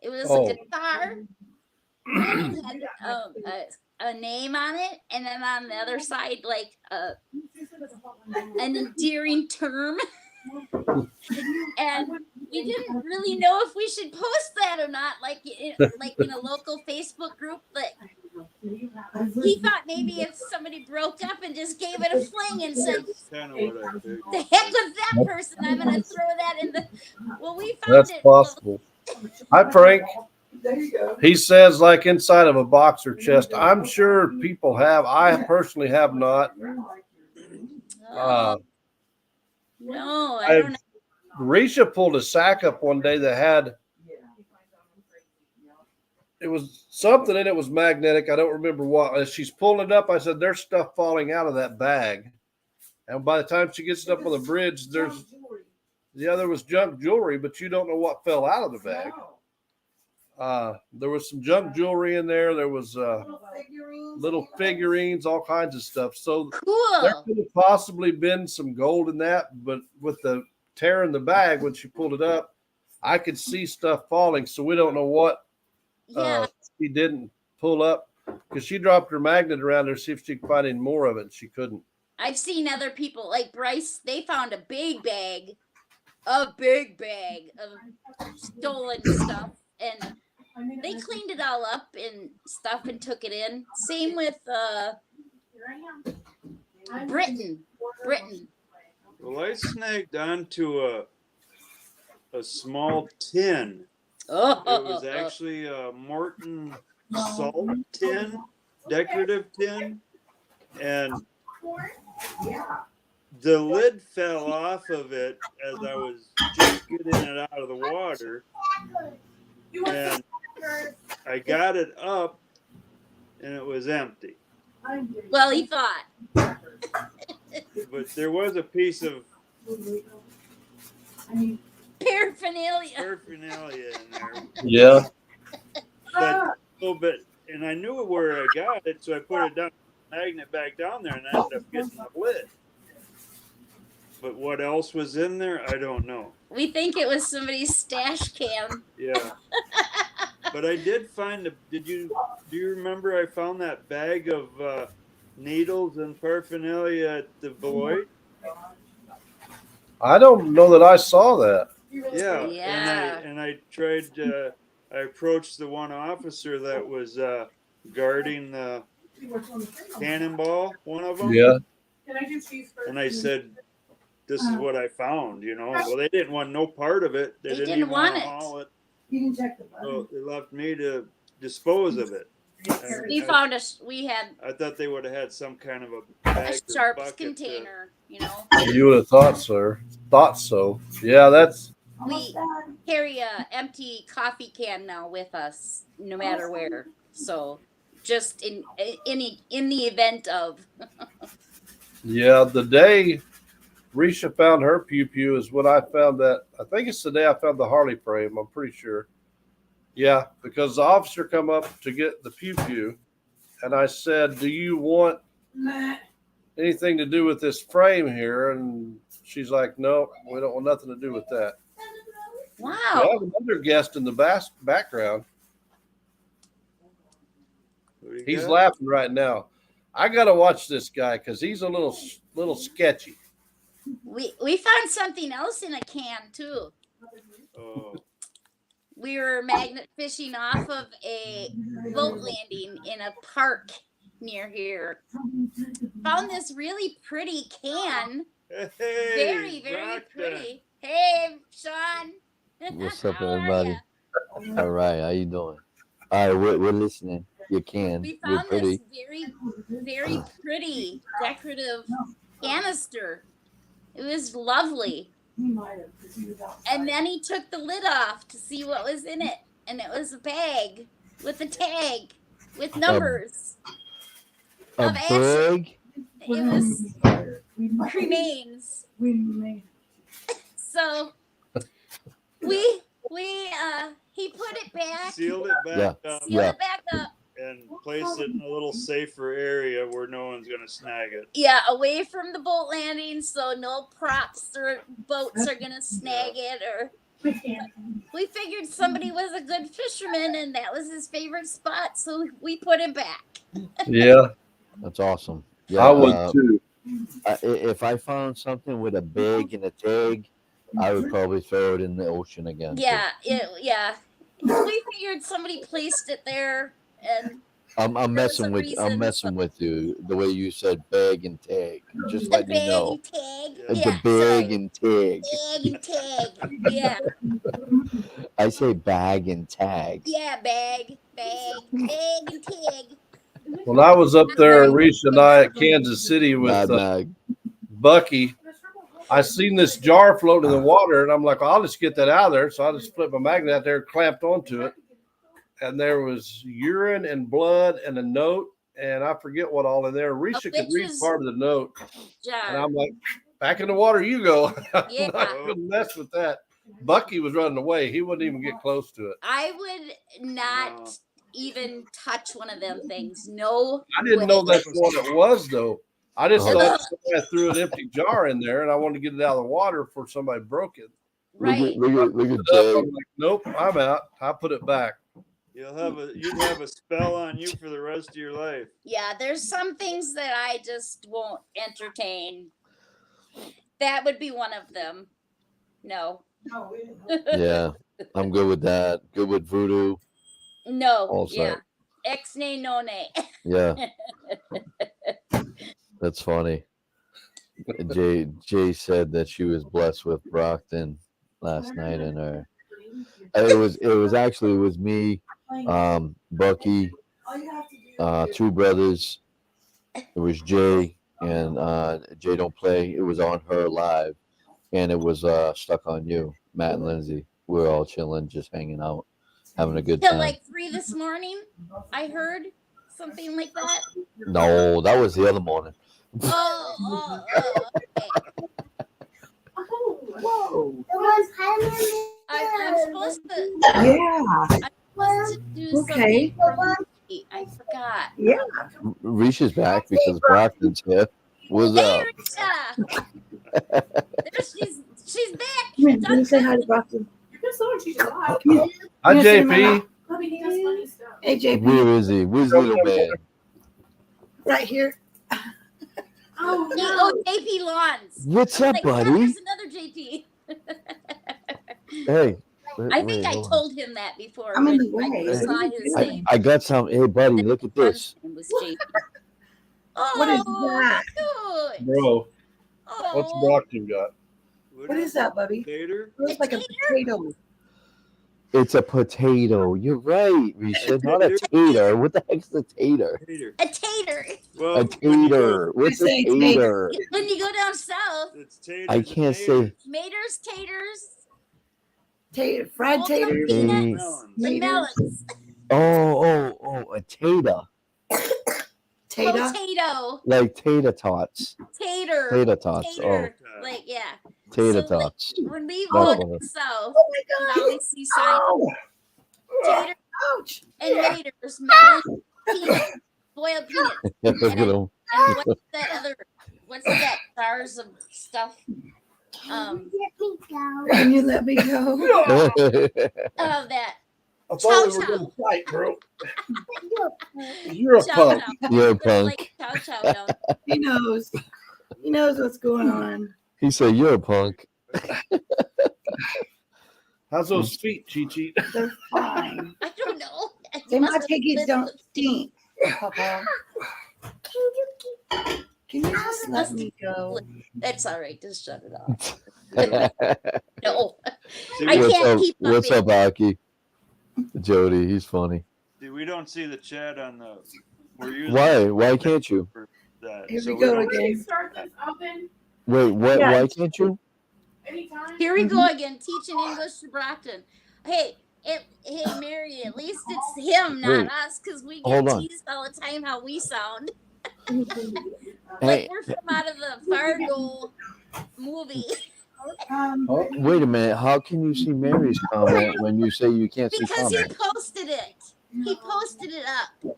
It was Oh. a guitar. And it had a name on it, and then on the other side, like an endearing term. And we didn't really know if we should post that or not, like in a local Facebook group. But he thought maybe if somebody broke up and just gave it a fling and said, That's kind of what I figured. "The heck with that person," I'm gonna throw that in the. Well, we found That's it. possible. Hi, Frank. There you go. He says like inside of a boxer chest. I'm sure people have. I personally have not. No, I don't know. Risha pulled a sack up one day that had, it was something in it was magnetic. I don't remember what. As she's pulling it up, I said, "There's stuff falling out of that bag." And by the time she gets it up on the bridge, there was junk jewelry, but you don't know what fell out of the bag. There was some junk jewelry in there. There was little figurines, all kinds of stuff. So there Cool. could have possibly been some gold in that, but with the tear in the bag when she pulled it up, I could see stuff falling. So we don't know what Yeah. she didn't pull up because she dropped her magnet around there to see if she could find any more of it, and she couldn't. I've seen other people like Bryce. They found a big bag of stolen stuff, and they cleaned it all up and stuff and took it in. Same with Britain. Well, I snagged onto a small tin. Oh, It was actually a Morton salt tin, decorative tin, and the lid fell off of it as I was just getting it out of the water, and I got it up, and it was empty. well, he thought. But there was a piece of Paraphernalia. paraphernalia in there, Yeah. but a little bit, and I knew where I got it, so I put it down, magnet back down there, and I ended up getting the lid. But what else was in there, I don't know. We think it was somebody's stash can. Yeah. But I did find do you remember I found that bag of needles and paraphernalia at the Beloit? I don't know that I saw that. Yeah. Yeah. And I tried I approached the one officer that was guarding the cannonball, one of them. Yeah. And I said, "This is what I found," you know. Well, they didn't want no part of it. They didn't even want want to it. haul it. You can check the So they left me to dispose of it. We found we had I thought they would have had some kind of a a bag or sharps bucket to- container, you know. You would have thought, sir. Thought so. Yeah, that's We carry a empty coffee can now with us, no matter where. So, just in the event of. yeah. The day Risha found her pew is when I found that. I think it's the day I found the Harley frame. I'm pretty sure. Yeah, because the officer come up to get the pew, and I said, "Do you want anything to do with this frame here?" And she's like, "No, we don't want nothing to do with that." I Wow. have another guest in the background. What do you He's got? laughing right now. I gotta watch this guy because he's a little sketchy. We found something else in a can too. Oh, We were magnet fishing off of a boat landing in a park near here. Found this really pretty can. hey, Very, very rock that. pretty. Hey, Sean. What's up, How are everybody? ya? All right, how you doing? All right, we're listening. You can. We You're found pretty. this very, very pretty decorative canister. It was lovely. And then he took the lid off to see what was in it. And it was a bag with a tag with numbers A of ashes. bag? It was remains. So he put it back, Sealed it back Yeah. up, sealed it back up, and place it in a little safer area where no one's gonna snag it. Yeah, away from the boat landing, so no props or boats are gonna snag it. Or we figured somebody was a good fisherman, and that was his favorite spot, so we put him back. Yeah, That's awesome. Yeah, I would too. if I found something with a bag and a tag, I would probably throw it in the ocean again. too. Yeah. We figured somebody placed it there, and I'm was messing a with reason, messing with you the way you said bag and tag. Just the letting you bag know. and tag. The Yeah, The bag sorry. and tag. Bag and tag. Yeah, I say bag and tag. yeah, bag and tag. When I was up there, Reese and I at Kansas City with Bad bag. Bucky, I seen this jar floating in the water, and I'm like, I'll just get that out of there. So I just flipped my magnet out there, clamped onto it, and there was urine and blood and a note, and I forget what all in there. Risha could read witch's part of the note, and jar. I'm like, back in the water you go. I'm Yeah. not gonna mess with that. Bucky was running away. He wouldn't even get close to it. I would not No. even touch one of them things. No. I didn't know way. that's what it was, though. I just Oh. thought somebody threw an empty jar in there, and I wanted to get it out of the water before somebody broke it. Right. Look at I'm Jay. like, nope, I'm out. I put it back. You'd have a spell on you for the rest of your life. Yeah, there's some things that I just won't entertain. That would be one of them. No. Yeah, I'm good with that. Good with voodoo. No. Also. Yeah. Ex nay no nay. Yeah, that's funny. Jay said that she was blessed with Brockton last night, and it was me, Bucky, two brothers. It was Jay and Jay Don't Play. It was on her live, and it was Stuck on You, Matt and Lindsay. We were all chilling, just hanging out, having a good Till time. like 3 this morning, I heard something like that. No, that was the other morning. Oh, okay. Whoa. I'm supposed to, Yeah. do Okay. something from the- I forgot. Yeah. Reaches back because Brockton's here. What's Hey, up? Rita! There she's back. Come here, say hi to Boston. You're so much you just like. Hi, Yes, JP. I mean, he does funny stuff. Hey, JP. Where is he? Where's little man? Right here. Oh, Oh, JP Lawns. What's up, Like, oh, buddy? there's another JP. Hey. I think I hold on. told him that before. I'm in the when way. I saw his name. I got some. Hey, buddy, look at this. It was JP. Oh, What is that? Good. Bro, Oh, what's Brockton got? What is that, Bubby? Tater? It looks like a potato. It's a potato. You're right, Risha. Not a tater. What the heck's a tater? Tater. a tater. Well, A tater. What's a say tater? When you go down south, It's taters. I and can't say. taters. maters, taters, Tater. Fried Oh, taters. Hey. Melons. the Taters. melons, A tater. Tater. potato, Like tater tots. tater, Tater tots. tater. Oh. Like, yeah. Tater So, like, tots. when we Oh. go down south, Oh we my God. always see signs Oh, tater ouch. and maters, melons, peanuts, boiled peanuts. Look at him. And what's that other? What's that? Stars of stuff. Can you let me go? That I thought we were were gonna going to fight, bro. You're a chow punk. chow. You're a It's punk. like chow chow down. He knows. He knows what's going on. He said, "You're a punk." How's those feet, Chi Chi? They're fine. I don't know. Say Must my have piggies been- don't stink, Papa. Can you just let me go? That's all right. Just shut it off. No, See, I we- can't keep up What's it. up, Aki? Jody, he's funny. see, we don't see the chat on the. We're using Why can't you? that. Here so we go don't- again. Start this oven Wait, what? Yeah. Why can't you? anytime. Here we go again, teaching English to Brockton. Hey, hey, Mary. At least it's him, not Wait. us, because we Hold get on. teased all the time how we sound. Hey, Like we're from out of the Fargo movie. wait a minute. How can you see Mary's comment when you say you can't see Because he comments? posted it. He posted it up.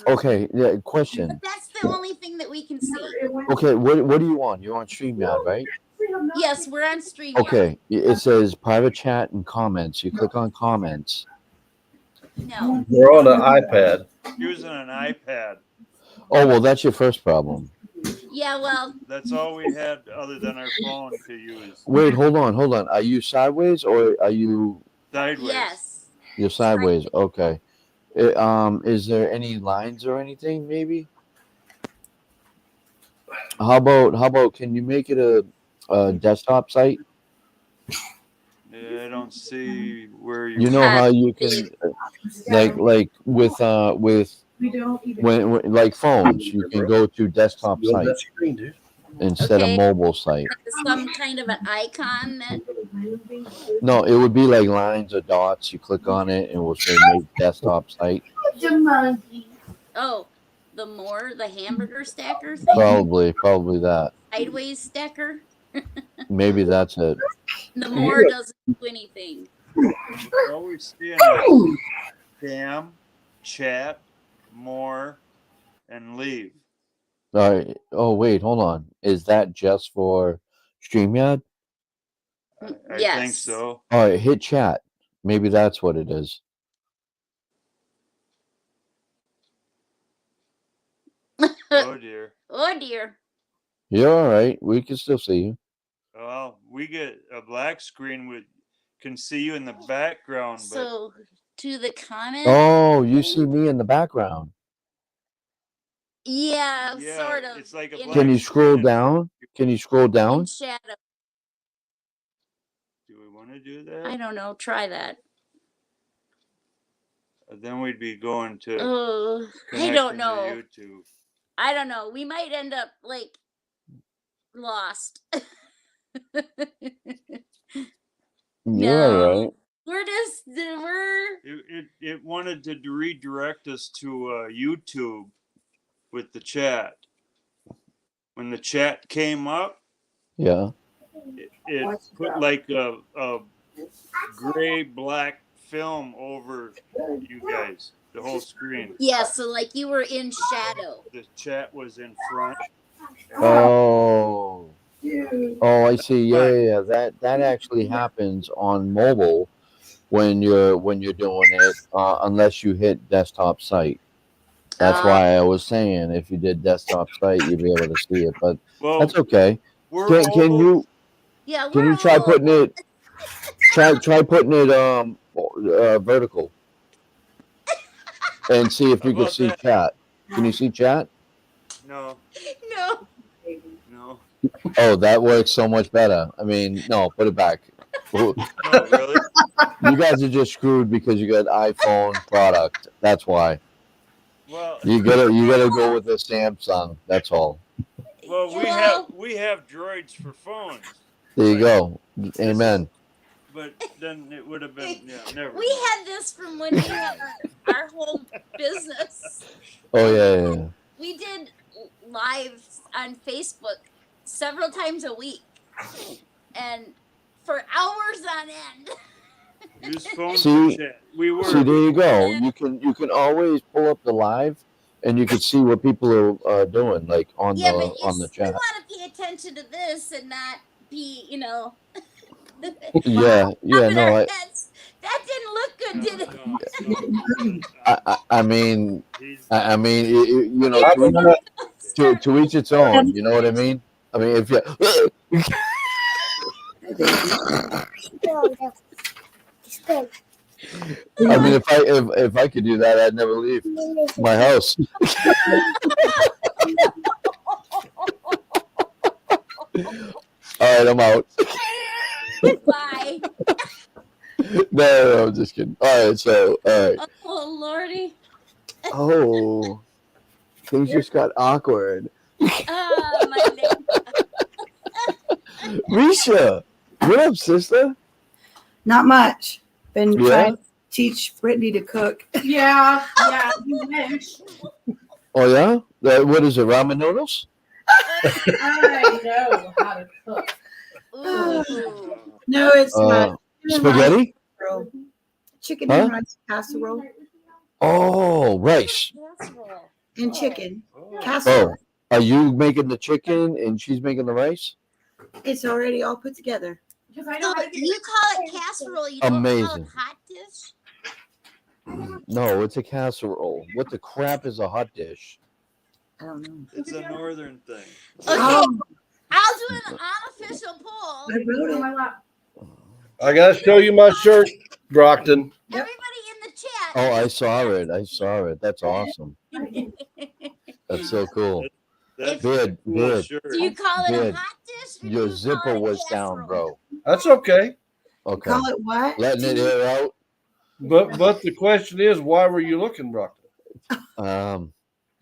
Okay, yeah, question. But that's the only thing that we can see. Okay, what do you on? You're on StreamYard, right? Yes, we're on StreamYard. Okay, it says private chat and comments. You click on comments. No. We're on an iPad. Using an iPad. Oh, well, that's your first problem. Yeah, well, That's all we had other than our phone to use. Wait, hold on. Are you sideways or are you? Sideways. yes. You're sideways. Okay. Is there any lines or anything? Maybe. How about? Can you make it a desktop site? Yeah, I don't see where you. You know how you can, like with We don't even. when like phones, you can go to desktop You on site that screen, dude? instead Okay. of mobile site. Some kind of an icon that. No, it would be like lines or dots. You click on it, and it will say make desktop site. Oh, the hamburger stacker thing. Probably that. Sideways stacker. Maybe that's it. The more doesn't do anything. Always seeing it. Cam, chat, more, and leave. All right. Oh wait, hold on. Is that just for StreamYard? I think Yes. so. All right, hit chat. Maybe that's what it is. Oh dear. Oh dear. You're all right. We can still see you. Well, we get a black screen with can see you in the background, but So to the comment. Oh, you see me in the background. Yeah, yeah, sort of. it's like a in- black Can you scroll screen. down? Can you scroll in down? shadow. Do we want to do that? I don't know. Try that. Then we'd be going to. Oh, I connecting don't to know. YouTube. I don't know. We might end up like lost. You're all No. right. we're It wanted to redirect us to YouTube with the chat. When the chat came up, Yeah. it put like a gray black film over you guys, the whole screen. yeah. So like you were in shadow. The chat was in front. Oh. Oh, I see. Yeah. That actually happens on mobile when you're doing it, unless you hit desktop site. That's why I was saying if you did desktop site, you'd be able to see it. But Well, that's okay. we're Can old. you Yeah. can we're you try old. putting it try putting it vertical and see if you How can about see that? chat. Can you see chat? No, No. no, Oh, that works so much better. I mean, no, put it back. You no, really. guys are just screwed because you got iPhone product. That's why. Well, You gotta go with the Samsung. That's all. well, Well- we have droids for phones, There you go. Amen. but then it would have been never. We had this from when we had our whole business. Oh yeah. We did lives on Facebook several times a week, and for hours on end. Use phone See- for chat. We were. See, there you go. You can always pull up the live, and you can see what people are doing, like on Yeah, the but on the we chat. want to pay attention to this and not be, Yeah. up in No, our I heads. That didn't look good, did it? I mean He's- I mean you know to each its own. You know what I mean? I mean if you. I mean, if I could do that, I'd never leave my house. All right, I'm out. Bye. No, I'm just kidding. All right, so all right. Oh, Lordy. Oh, things just got awkward. Oh, my name. Risha, what up, sister? Not much. Been Yeah? trying to teach Brittany to cook. Yeah, you wish. Oh yeah, what is it? Ramen noodles? I know how to cook. Ooh. No, it's not. Chicken and rice Spaghetti? casserole. Chicken Huh? and rice casserole. Oh, rice. Casserole. And chicken. Oh. Casserole. Oh, are you making the chicken and she's making the rice? It's already all put together. Because I know So how to you call it casserole, you don't call Amazing. it hot dish? No, it's a casserole. What the crap is a hot dish? I don't know. It's a northern thing. Okay, Oh, I'll do an unofficial poll. I wrote on it. my lap. I gotta show you my shirt, Brockton. Yep. Everybody in the chat. Oh, I saw it. I saw it. That's awesome. That's so cool. That's Vid, a cool Vid. shirt. Do you call it a Good. hot dish? Or do Your you call zipper it a was down, casserole? bro. That's okay. Okay. Call it what? Letting it air out. But the question is, why were you looking, Brockton?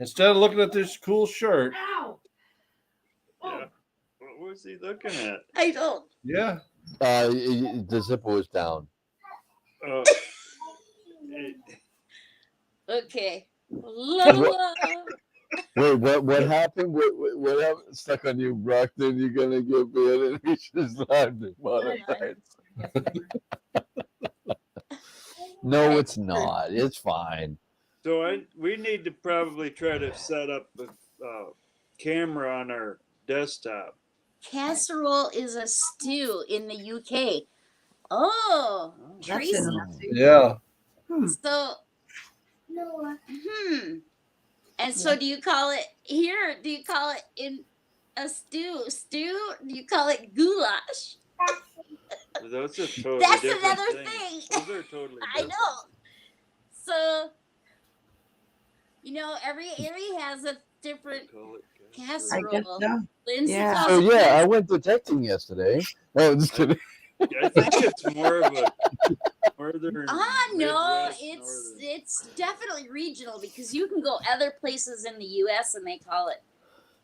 Instead of looking at this cool shirt, Ow! Yeah. What was he looking at? I don't. yeah. The zipper was down. Oh. It- Okay. Lola. Wait, what happened? What happened? Stuck on you, Brockton? You're gonna get bit and we just laughed about it. No, it's not. It's fine. So we need to probably try to set up a camera on our desktop. Casserole is a stew in the UK. Oh, That's Tracy. interesting. Yeah. So, And so, do you call it here? Do you call it in a stew? Stew? Do you call it goulash? Those are totally That's different another things. thing. Those are totally I different. know. So, every area has a different Call it I guess casserole. so. Lindsay Yeah. calls So it yeah, I went detecting yesterday. No, I'm just kidding. I think it's more of a northern. No, Midwest, it's definitely regional because you can go other places in the U.S. and they call it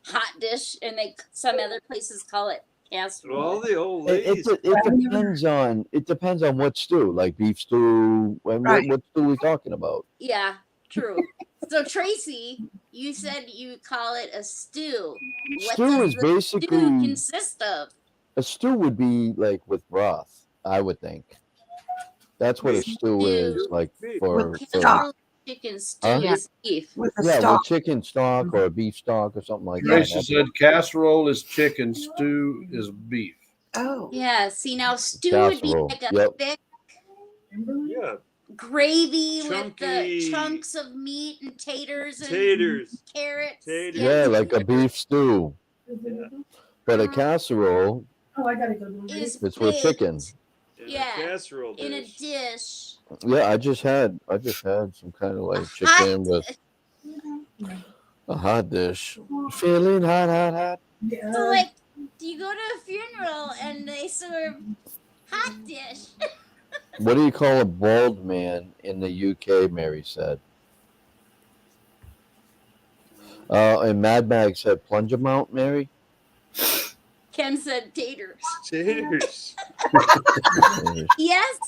hot dish, and some other places call it casserole. Well, all the old It, ladies. it depends on what stew, like beef stew. Right. What stew we talking about? Yeah, true. So Tracy, you said you call it a stew. What Stew does is the basically stew consist of? a stew would be like with broth. I would think. That's what a stew is like for. With for stock. Chicken stew Huh? is beef. With a yeah, stock. with chicken stock or a beef stock or something like that. Tracy That's said casserole is chicken, stew is beef. Oh. Yeah, see now stew would be Casserole. like a Yep. thick Yeah, gravy with the Chunky. chunks of meat and taters and taters. carrots. Taters. Yeah, like a beef stew. But a casserole Oh, I gotta go. Do it. Is is with chicken. baked In Yeah, a casserole in a dish. dish. Yeah, I just had some kind of like A chicken hot with a hot dish. Feeling hot, hot, hot. Yeah. So like, do you go to a funeral and they serve hot dish? What do you call a bald man in the UK? Mary said. And Mad Mag said plunge amount, Mary. Ken said taters. Taters. Yes,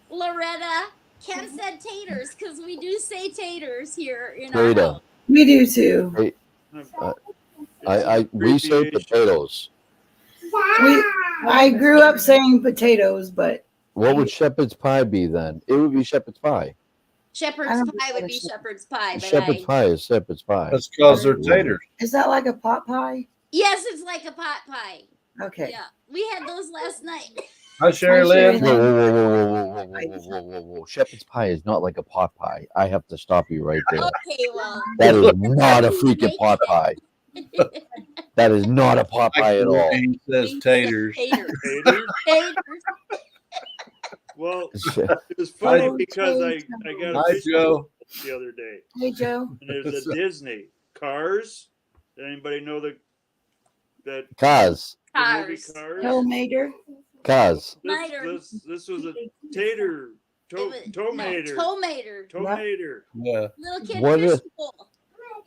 Loretta. Ken said taters because we do say taters here in our Tater. home. We do too. We say Abbreviation. potatoes. I grew up saying potatoes, but What would shepherd's pie be then? It would be shepherd's pie. Shepherd's I don't pie know would what be it's- shepherd's pie, but Shepherd's pie is shepherd's pie. That's because they're taters. is that like a pot pie? yes, it's like a pot pie. Okay. Yeah, we had those last night. Hi, Sherry Hi, Sherry Lynn. Whoa, whoa, whoa, whoa, whoa, whoa, whoa, whoa, whoa, whoa. Shepherd's pie is not like a pot pie. I have to stop you right there. Okay, well, That is not a freaking pot pie. That is not a pot pie at all. He says taters. Taters. Taters. Taters. Well, it was funny Hi. because I got a Hi, vision Joe. the other day, Hey, Joe. and there's a Disney Cars. Did anybody know that the Kaz. movie Cars. Cars? Joe Mater. Kaz. Miter. This was a tater, tomater, Tomater. tomater. Yeah. Little kid What fish is- bowl.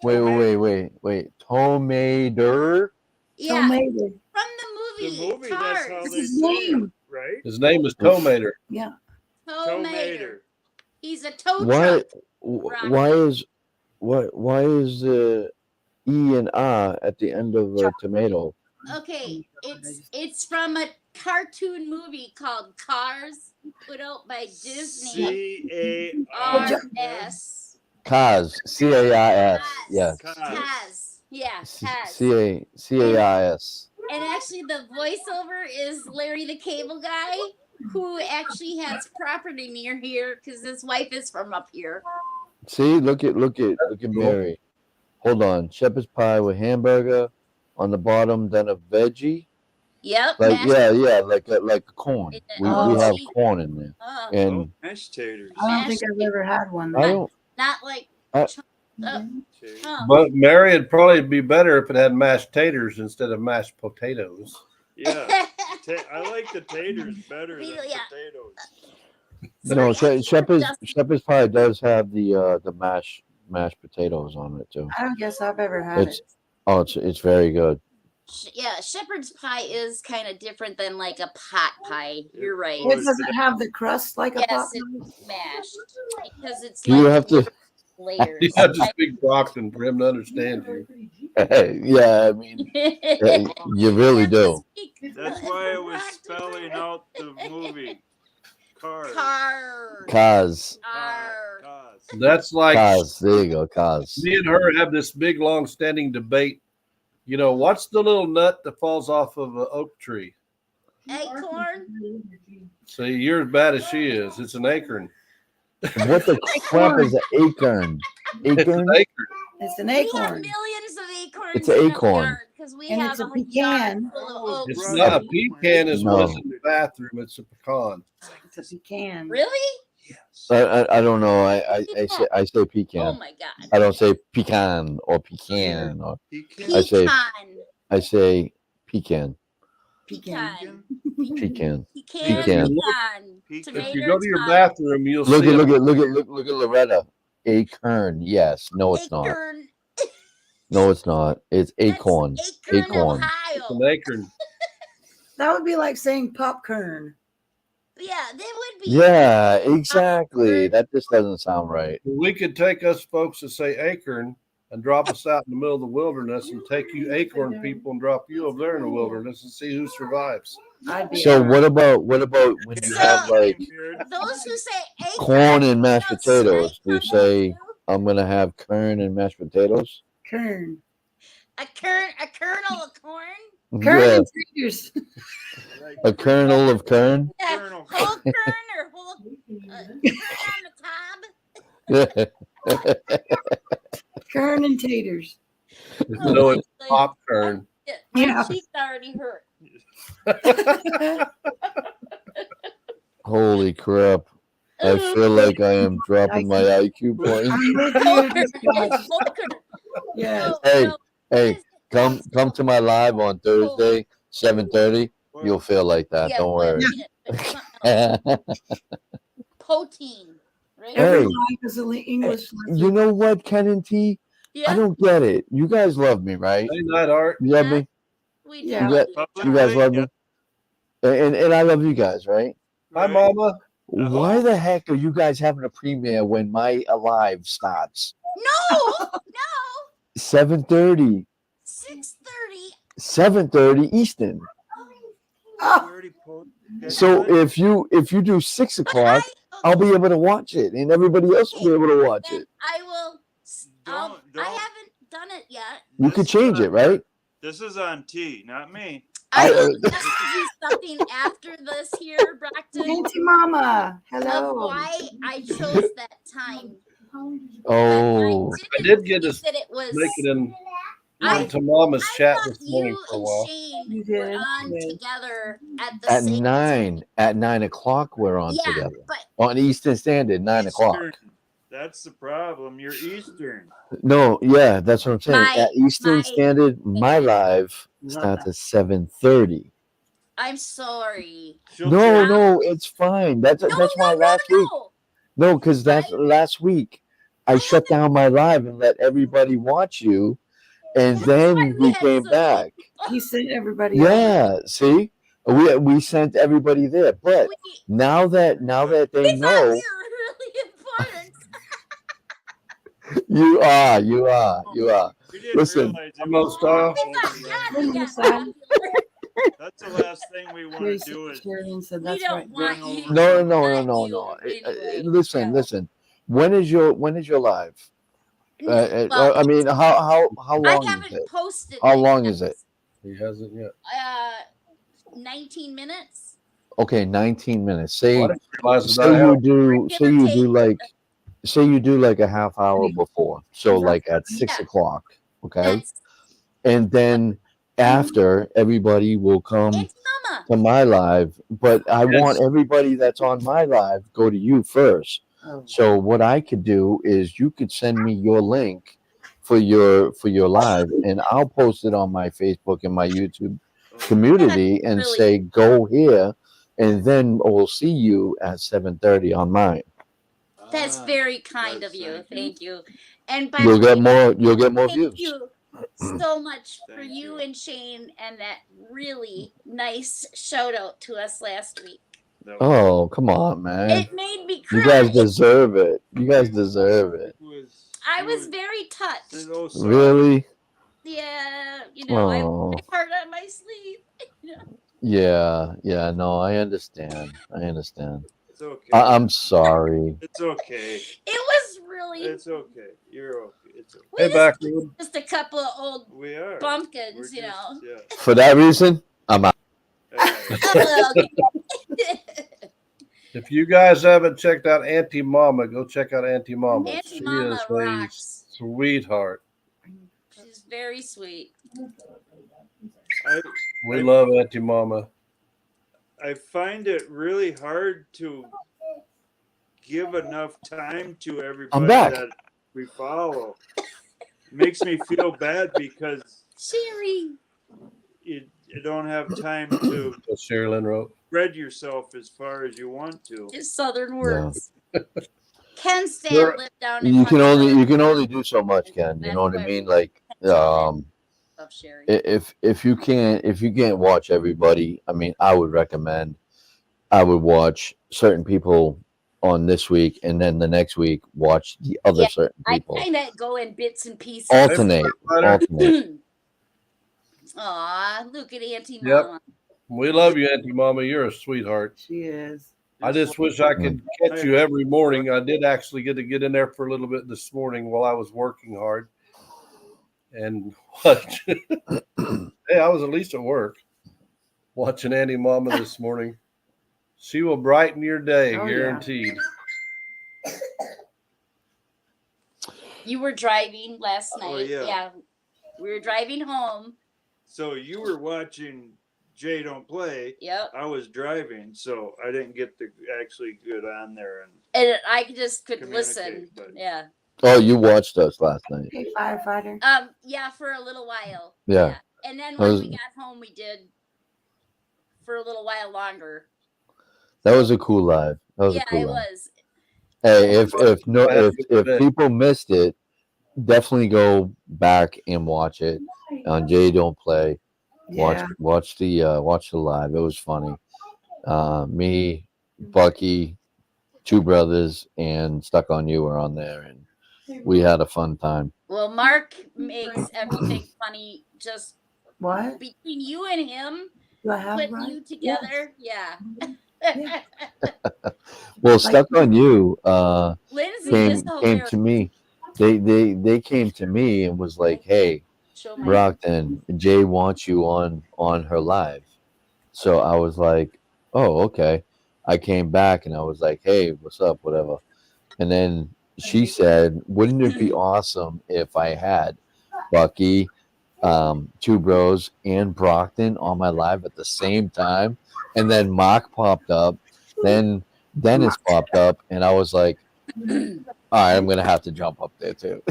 Wait. Tomater. Yeah, Joe Mater. from the movie. The movie. That's how Cars. they His say name. it, right? His name is Tomater. Yeah. Tomater. He's a tow Why? truck. Why is the E and R at the end of a tomato? Okay, it's from a cartoon movie called Cars, put out by Disney. C-A-R. RS. Kaz, CAIS. Yes. Kaz. Yeah, Kaz. CAIS. And actually, the voiceover is Larry the Cable Guy, who actually has property near here because his wife is from up here. See, look at Mary. Hold on, shepherd's pie with hamburger on the bottom, then a veggie. Yep. Like mashed- like a corn. We Oh, have gee. corn in there, Oh, and mashed taters. I don't think I've ever had one. I don't. not like. I- Oh. But Mary, it'd probably be better if it had mashed taters instead of mashed potatoes. Yeah, I like the taters better than Yeah. potatoes. No, Sorry, shepherd's pie does have the mashed potatoes on it too. I don't guess I've ever had It's it. it's very good. Yeah, shepherd's pie is kind of different than like a pot pie. You're right. It doesn't have the crust like a Yes, pot it's mashed because it's You like have to. layers. You have to speak Brockton for him to understand you. Yeah, I mean, you really do. That's why I was spelling out the movie. Cars. Car. Kaz, Car. Cars. That's like Kaz. There you go, Kaz. me and her have this big, long standing debate. You know, what's the little nut that falls off of an oak tree? Acorn. See, you're as bad as she is. It's an acorn. What the crap is an acorn? It's Acorn? an acorn. It's an We have acorn. millions of acorns. It's an acorn. because we And have it's a yard pecan. full of oaks. It's not a pecan, is No. what's in the bathroom. It's a pecan. It's a pecan. Really? I don't know. I say Oh pecan. my god. I don't say pecan or pecan or Pecan. I say- Pecan. I say pecan. Pecan. Pecan. Pecan. Pecan. Pecan. Pecan. If you go to your Tomato, bathroom, you'll Look see at a- look at Loretta. Acorn. Yes. No, it's not. Acorn. No, it's not. It's That's acorn. Acorn, Acorn. it's Ohio. an acorn. That would be like saying popcorn. Yeah, they would be. Yeah, exactly. That just doesn't sound right. We could take us folks that say acorn and drop us out in the middle of the wilderness and take you acorn people and drop you over there in the wilderness and see who survives. I'd be So alright. what about when you have like Those who say acorn, corn and mashed don't potatoes? Do you say say I'm gonna have corn and mashed potatoes? Kern. a kernel of corn? Kern Yeah, and taters. a kernel of corn. Yeah, Kernel. whole kern or whole kern on the cob? Kern and taters. No, it's Like, popcorn. my Yeah. cheeks already hurt. Holy crap! I feel like I am dropping my IQ points. I'm with you this much. Whole kern. Yes. Hey, No, hey, come to my live on Thursday, 7:30. You'll feel like that. yeah, Don't worry. Protein, right? Every Hey. life is an English lesson. You know what, Ken and T? I Yeah, don't get it. You guys love me, right? Hey, Night Art. You love me, we Yeah. do. You you guys love me, and I love you guys, right? Hi, Mama. Why the heck are you guys having a premiere when my Alive starts? No, 7:30, 6:30. 7:30 Eastern. Oh, So if you do 6 o'clock, I'll be able to watch it, and everybody else will be able to watch Then it. I will. I Don't. haven't done it yet. You could change it, right? This is on T, not me. I I- will message you something after this here, Brockton, Auntie Mama. of Hello. why I chose that time. Oh, I did get to think that it was. make it in I- into Mama's I chat thought this morning you for a and while. Shane You were did, on yeah. together at the at same 9 o'clock we're on Yeah, together but on Eastern Standard, 9 o'clock. Eastern. That's the problem. You're Eastern. No, yeah, that's what I'm saying. My- At Eastern my- Standard, my live Love starts that. at 7:30. I'm sorry. She'll No, change- no, it's fine. That's why last week. No, because that's last week. I shut down my live and let everybody watch you, and That's then why we we had came so- back. He sent everybody. over. Yeah, see, we sent everybody there, but We, now that they we thought know you were really important. you are. We didn't Listen, realize it Almost was off. We thought God we got Inside. popular. That's the last thing we want Here's to do is Sheridan said We that's don't right. want Run you. over. No. Not you, anyway. Listen. When is your live? Well, I mean, how I long is haven't it? posted. How it long yet. is it? He hasn't yet. 19 minutes. Okay, 19 minutes. Well, I Say didn't realize that say I had you a- do Give say or you take. do like say you do like a half hour before. So like at 6 o'clock. Okay. That's And then after, everybody will come Auntie Mama. to my live, but I Yes. want everybody that's on my live go to you first. Oh. So what I could do is you could send me your link for your live, and I'll post it on my Facebook and my YouTube community and really- say go here, and then we'll see you at 7:30 on mine. That's very kind of you. Thank you. And by You'll the get way, more thank views. you so much for Thank you you. and Shane and that really nice shout out to us last week. That Oh, come on, man. It made me cry. You guys deserve it. You guys deserve it. I was very touched. so soft. Really? Yeah, Oh. I heart on my sleeve. Yeah, no, I understand. It's okay. I'm sorry. It's okay. It was really It's okay. You're okay. It's okay. we Hey, just, Backwood. just a couple of old We are. bumpkins, We're you know. just- For that reason, I'm out. Yeah. Oh, okay. If you guys haven't checked out Auntie Mama, go check out Auntie Mama. Auntie She Mama is a rocks. sweetheart. She's very sweet. We love Auntie Mama. I find it really hard to give enough time to everybody back. that we follow. Makes me feel bad because Sherry. you don't have time to What Sherilyn wrote. spread yourself as far as you want to. His southern words. Ken Stan You're- lived down in You can Huntsville. only do so much, Ken. You know what I mean? Like, Of Sherry. if you can't watch everybody, I mean, I would recommend I would watch certain people on this week, and then the next week watch the other Yeah, certain I people. kind of go in bits and pieces. Alternate. Aw, look at Auntie Yep. Mama. We love you, Auntie Mama. You're a sweetheart. She is. I just wish I could catch you every morning. I did actually get to get in there for a little bit this morning while I was working hard. And watch. Hey, I was at least at work watching Auntie Mama this morning. She will brighten your day, Oh, yeah. guaranteed. You were driving last Oh, night. yeah. We were driving home. So you were watching Jay Don't Play. Yep. I was driving, so I didn't get to actually get on there and And I just could listen. Communicate, but- Yeah. Oh, you watched us last night. Hey, firefighter. Yeah, for a little while. Yeah. And then That when was- we got home, we did for a little while longer. That was a cool live. That was Yeah, a cool it live. was. Hey, if bit. people missed it, definitely go back and watch it on Jay Don't Play. Yeah. Watch the live. It was funny. Me, Bucky, two brothers, and Stuck on You were on there, and we had a fun time. Well, Mark makes everything funny just What? between you and him, Do I have putting right? you together. Yeah. Yeah. Well, Stuck on You Lindsay came is to hilarious. me. They came to me and was like, "Hey, Show my Brockton, Jay wants you on her live." So I was like, "Oh, okay." I came back and I was like, "Hey, what's up? Whatever." And then she said, "Wouldn't it be awesome if I had Bucky, Two Bros, and Brockton on my live at the same time?" And then Mock popped up, then Dennis popped up, and I was like, "All right, I'm gonna have to jump up there too."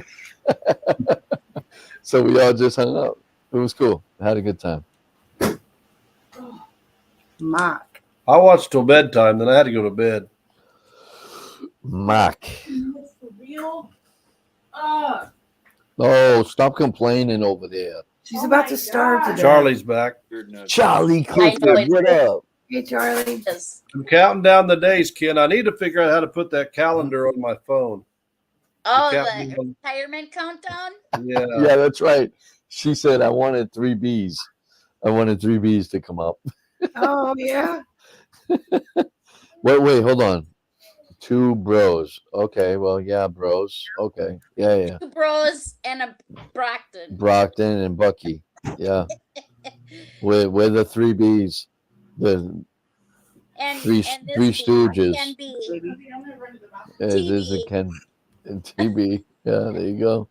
So we all just hung up. It was cool. I had a good time. Mock. I watched till bedtime, then I had to go to bed. Mock. It's for real. Oh, stop complaining over there. She's Oh about my to starve God. to death. Charlie's back. you're nuts. Charlie I know Clifford, it. what up? Hey, Charlie. is. I'm counting down the days, Ken. I need to figure out how to put that calendar on my phone. Oh, Captain- the retirement countdown? Yeah. Yeah, that's right. She said I wanted 3 Bs. I wanted 3 Bs to come up. Oh, yeah. Wait, hold on. Two bros. Okay, well, yeah, bros. Okay, yeah. Two bros and a Brockton. Brockton and Bucky. Yeah, we're the three Bs. The And Three and this Three B, Stooges. Ken B. I'm gonna run to the bathroom. There's a TB. Ken and TB. Yeah, there you go.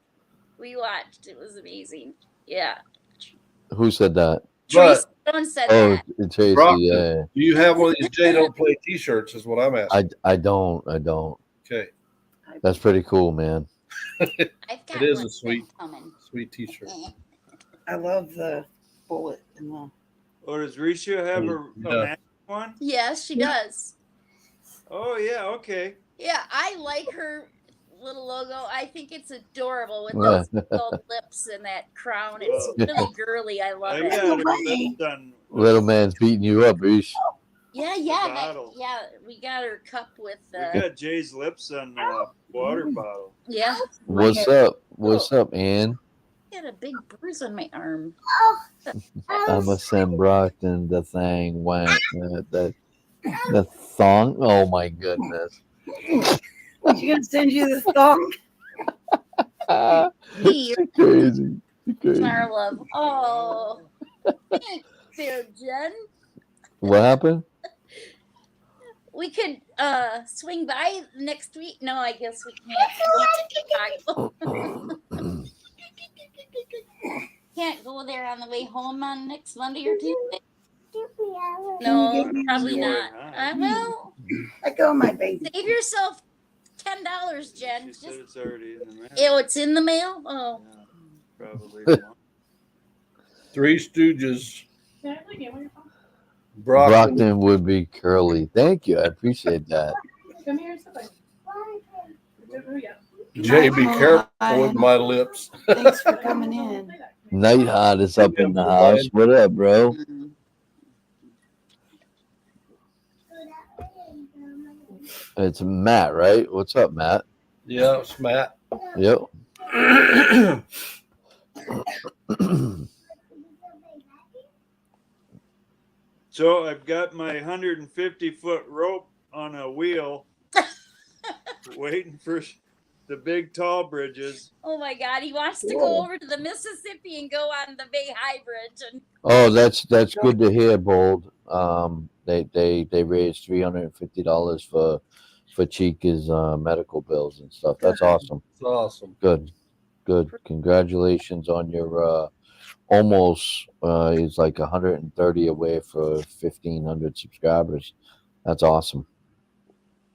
We watched. It was amazing. Yeah. Who said that? Tracy But Stone said Oh, that. Tracy. Brockton. Yeah, do you have one of these Jay Don't Play T-shirts? Is what I'm asking. I don't. Okay, That's pretty cool, man. I've got It is one a sweet- coming. sweet T-shirt. I love the bullet and the. Or does Risha have a Yeah. magic one? Yes, she does. Oh yeah, okay. Yeah, I like her little logo. I think it's adorable with Yeah. those gold lips and that crown. It's really girly. I love I it. got her Right. lips done. Little man's beating you up, Reese. Yeah, The that, bottle. yeah. We got her cup with We got Jay's lips on the water bottle. yeah. What's up? What's up, Ann? I got a big bruise on my arm. I'm a send Brockton the thing went the thong. Oh my goodness. She gonna send you the thong? Hey, Crazy. Crazy. Marla. Oh, thanks, there, Jen. What happened? We could swing by next week. No, I guess we can't. Can't go there on the way home on next Monday or Tuesday. No, probably not. I will. Let go, my baby. Save yourself $10, Jen. She Just, said it's already in the mail. it's in the mail. Oh, Yeah, probably. Three Stooges. Can I play a game on your phone? Brockton. Brockton would be curly. Thank you. I appreciate that. Come here and sit by me. Oh, yeah. Jay, be careful with my lips. Thanks for coming in. Play that. Nighthawk is up in the house. What up, bro? It's Matt, right? What's up, Matt? Yeah, it's Matt. Yep. So I've got my 150-foot rope on a wheel, waiting for the big tall bridges. oh my God! He wants to go over to the Mississippi and go on the Bay High Bridge. And Oh, that's good to hear, Bold. They raised $350 for Chica's medical bills and stuff. That's awesome. It's awesome. Good. Congratulations on your almost is like 130 away for 1,500 subscribers. That's awesome.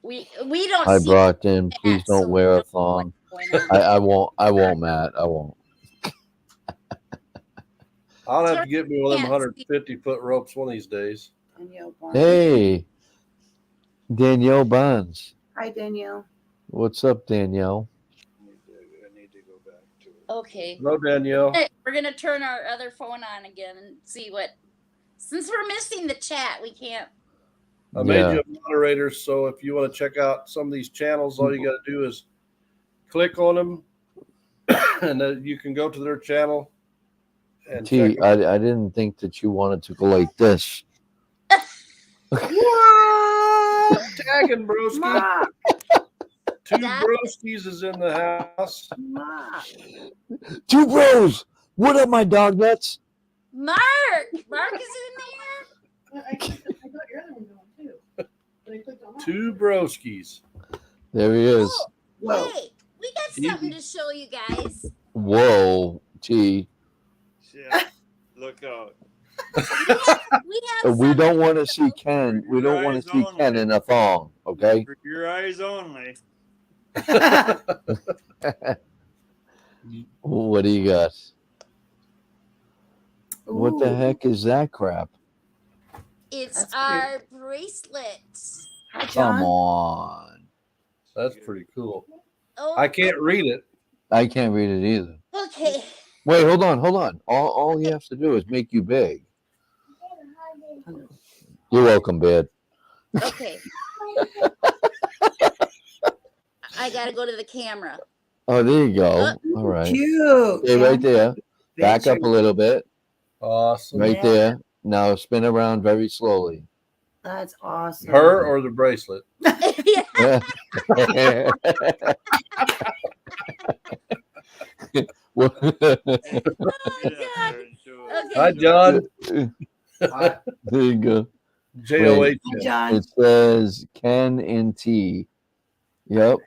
we don't. Hi, see Brockton. that, Please so don't we wear a know what's thong. going on. I won't, Matt. I won't. I'll have to get me one of them Can't 150-foot ropes one of these days. Danielle Barnes. Hey, Danielle Bonds. Hi, Danielle. What's up, Danielle? I need to go back to it. Okay. Hello, Danielle. Hey, we're gonna turn our other phone on again and see what. Since we're missing the chat, we can't. I made Yeah. you a moderator, so if you want to check out some of these channels, all you got to do is click on them, and then you can go to their channel. And T, check I didn't think that you wanted to go like this. What? Tagging broski. Ma, Two That- broskies is in the house. ma. Two bros. What up, my dog nuts? Mark is in there. I got your other one going too. But I clicked on that. Two broskies. There he is. Oh, Whoa. hey, we got something to show you guys. Whoa, T. Yeah, look out. We have. We don't something want to to see show- Ken. We don't want Eyes to see only. Ken in a thong. Okay. For your eyes only. What do you got? What the Ooh. heck is that crap? It's That's our bracelets. Hi, Come John. on. That's pretty cool. Oh, I can't read it. I can't read it either. Okay. Wait, hold on. All he has to do is make you big. You're welcome, Bed. Okay. I gotta go to the camera. Oh, there you go. All right. Cute. Stay right there. Back Picture. up a little bit. Awesome. Right Yeah. there. Now spin around very slowly. That's awesome. Her or the bracelet? Yeah. What- Oh, Get out God. there and show us. Okay. Hi, John. there you go. JOH. Hi, John. It says Ken and T. Yep.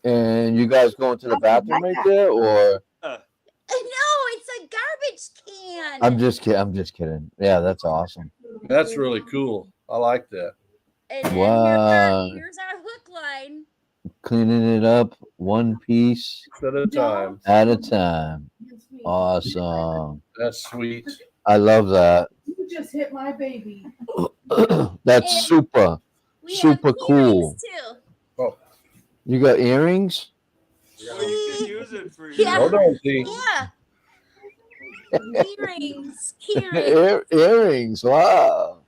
And you guys going to the bathroom right there, or No, it's a garbage can. I'm just kidding. I'm just kidding. Yeah, that's awesome. That's really cool. I like that. And then Wow. here's our hook line. Cleaning it up one piece At a time. at a time. Awesome. That's sweet. I love that. You just hit my baby. That's super. We Super have cool. earrings, too. You got earrings? Well, you can use it for your Yeah. Hold on, T. Yeah. Earrings. Key rings. Earrings. Wow.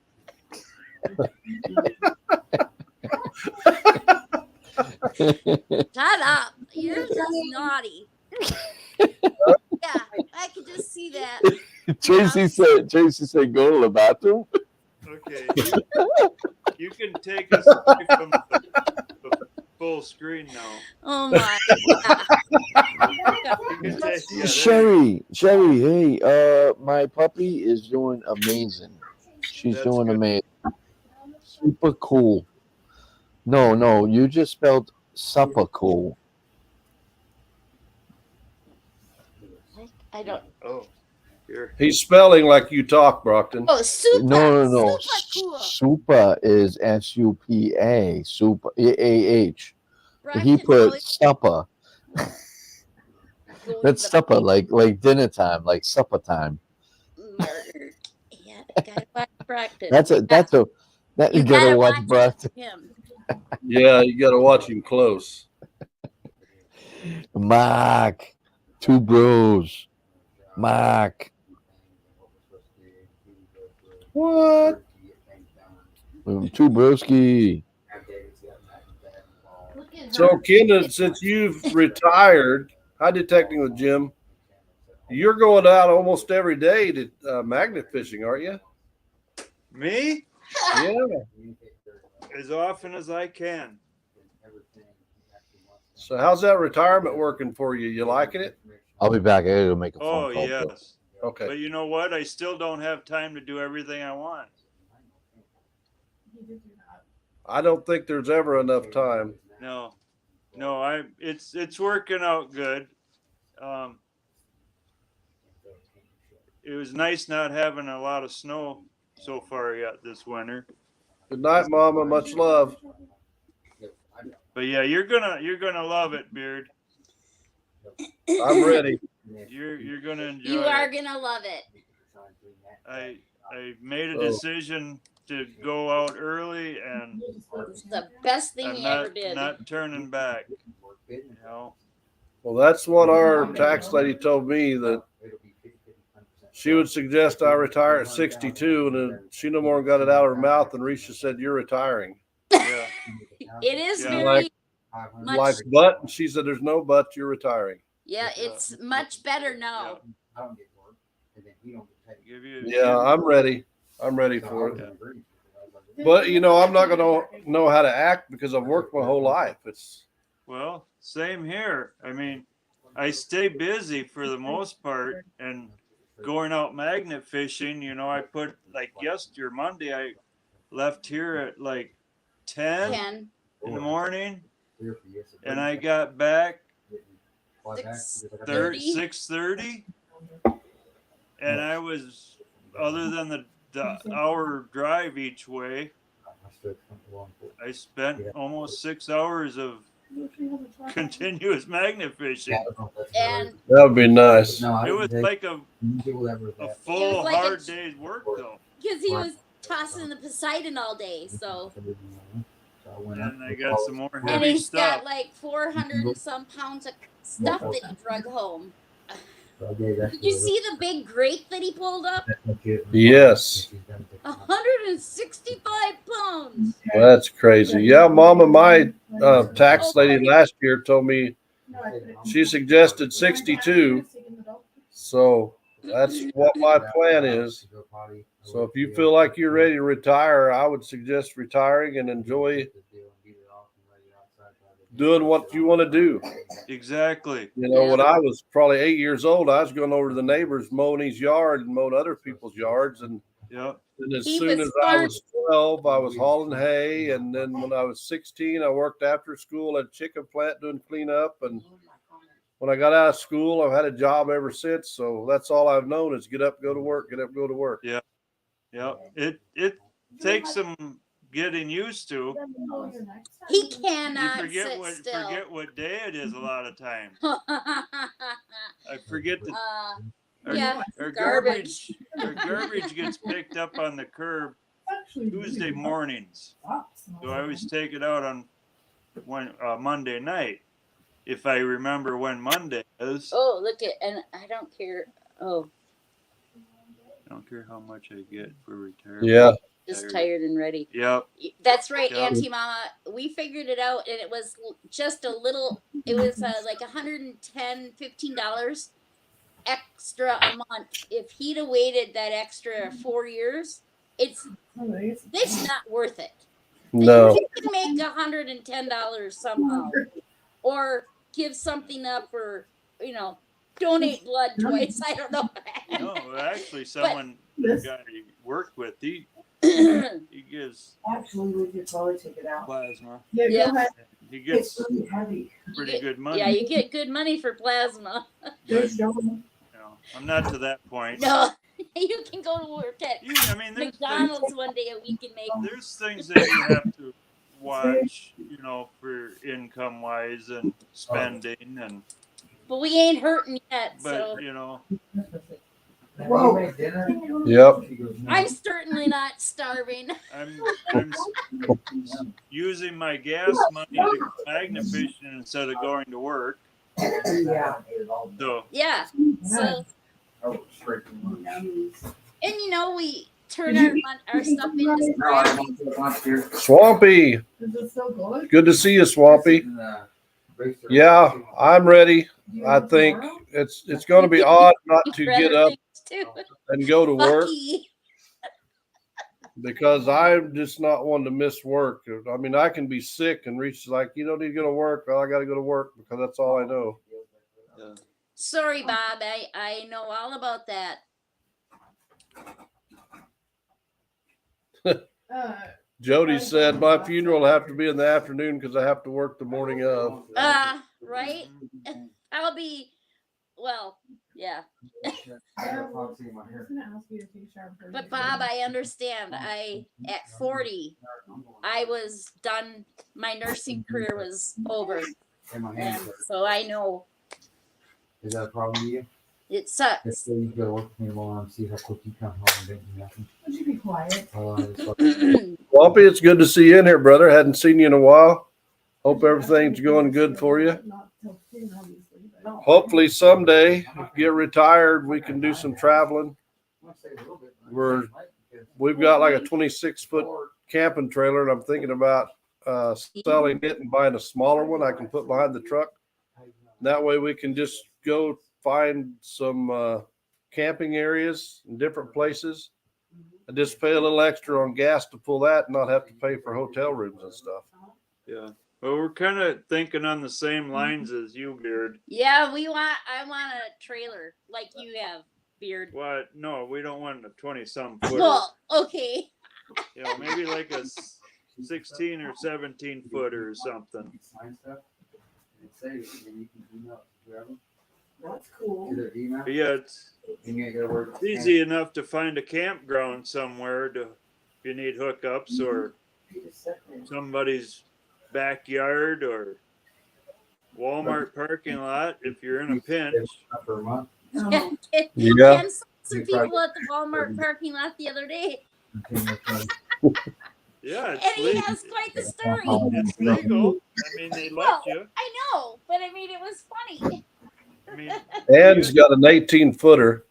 Shut up. You're just naughty. Yeah, I could just see that. Tracy said go to the bathroom. Okay, you can take us away from the full screen now. Oh my. You can take, yeah, Sherry, hey, my puppy is doing amazing. She's That's doing good. amazing. Super cool. No, you just spelled super cool. I don't. oh, here. He's spelling like you talk, Brockton. Oh, super. No. Super cool. Super is SUPA. Super AAH. He Braxton's put always supper. going That's the supper, like dinner time, like supper time. murder. Yeah, gotta watch Braxton. That you gotta watch Brockton. him. Yeah, you got to watch him close. Mark, two bros. Mark, What? two broski. So, Kendra, since you've retired, high detecting with Jim, you're going out almost every day to magnet fishing, aren't you? Me? Yeah. As often as I can. So, how's that retirement working for you? You liking it? I'll be back. I gotta make a Oh, phone call. yes. Okay. But you know what? I still don't have time to do everything I want. I don't think there's ever enough time. No, it's working out good. It was nice not having a lot of snow so far yet this winter. Good night, Mama. Much love. But yeah, you're gonna love it, Beard. I'm ready. You're gonna enjoy You are it. gonna love it. I made a Oh. decision to go out early, and It's the best thing I'm you ever not did. turning back. You know, Well, that's what our tax lady told me, that she would suggest I retire at 62, and then she no more got it out of her mouth, and Risha said, "You're retiring." yeah. It is Yeah. very much. Like, but and she said, "There's no but. You're retiring." Yeah, it's much better now. Give you. Yeah, I'm ready. I'm ready for it. But you know, I'm not gonna know how to act because I've worked my whole life. It's Well, same here. I mean, I stay busy for the most part, and going out magnet fishing, you know, I put like Monday, I left here at like 10 Ken, in the morning, and I got back 6:30. 6:30, and I was, other than the hour drive each way, I spent almost 6 hours of continuous magnet fishing. and that would be nice. It was like a full like a hard ch- day's work though. because he was tossing the Poseidon all day, so And I got some more and heavy he's stuff. got like 400 and some pounds of stuff that he drug home. Did you see the big grate that he pulled up? Yes, 165 pounds. that's crazy. Yeah, Mama, my tax lady last year told me she suggested 62. So that's what my plan is. So if you feel like you're ready to retire, I would suggest retiring and enjoy doing what you want to do. Exactly. You know, Yeah. when I was probably 8 years old, I was going over to the neighbors mowing his yard and mowing other people's yards. And Yep. then as He soon was as I smart. was 12, I was hauling hay. And then when I was 16, I worked after school at a chicken plant doing cleanup. And when I got out of school, I've had a job ever since. So that's all I've known is get up, go to work, get up, go to work. Yep. It takes some getting used to. He You cannot sit still. forget what day it is a lot of times. I forget that our, Yeah, our garbage. garbage gets picked up on the curb Tuesday mornings. So I always take it out on Monday night. If I remember when Monday is. Oh, look at, and I don't care. Oh, I don't care how much I get for retirement. Yeah. just tired and ready. Yep. That's right, Yeah. Auntie Mama. We figured it out, and it was just a little. It was like $110, $15 extra a month. If he'd have waited that extra 4 years, it's not worth it. No. You can make $110 somehow, or give something up, or donate blood twice. I don't know. No, actually, someone the guy he worked with, he gives Actually, we could probably take it out. plasma. Yeah, Yeah. go ahead. He It's gets really heavy. pretty good money. Yeah, you get good money for plasma. There's no. I'm not to that point. No, you can go to work at I mean, there's McDonald's one day a week and make. there's things that you have to watch, for income wise and spending, and But we ain't hurting yet, but so Whoa. Yep. I'm certainly not starving. I'm using my gas money to magna fishing instead of going to work. Yeah. So Yeah. So and we turn our stuff into Swampy. Swampy. Is it so good? Good to see you, Swampy. Yeah, I'm ready. I think it's going to be odd not to get up Too. and go to work Bucky. because I'm just not one to miss work. I mean, I can be sick and Reach is like, you don't need to go to work. Well, I got to go to work because that's all I know. Sorry, Bob. I know all about that. Jody said my funeral will have to be in the afternoon because I have to work the morning of. Right? I'll be, yeah. But Bob, I understand. At 40, I was done. My nursing career was over. And so I know Is that a problem to you? it sucks. If you go to work with me tomorrow and see how quick you come home and didn't do nothing. Would you be quiet? Swampy, it's good to see you in here, brother. Hadn't seen you in a while. Hope everything's going good for you. Not till 10, obviously, but- Hopefully someday get retired, we can do some traveling. We've got like a 26-foot camping trailer, and I'm thinking about selling it and buying a smaller one I can put behind the truck. That way we can just go find some camping areas in different places and just pay a little extra on gas to pull that and not have to pay for hotel rooms and stuff. yeah. Well, we're kind of thinking on the same lines as you, Beard. Yeah, I want a trailer like you have, Beard. What? No, we don't want a 20-some foot. Well, okay. Maybe like a 16 or 17 footer or something. Sign stuff and save it, and you can email it to whoever. That's cool. Either email. But yeah, it's And you ain't gotta work. easy enough to find a campground somewhere if you need hookups or somebody's backyard or Walmart parking lot if you're in a pinch. For a month. Oh, Yeah. Ken saw some people at the Walmart parking lot the other day, Yeah, and it's he legal. has quite the story. It's legal. I mean, they let you. I know, but I mean, it was funny. I mean, Ann's got an 18-footer.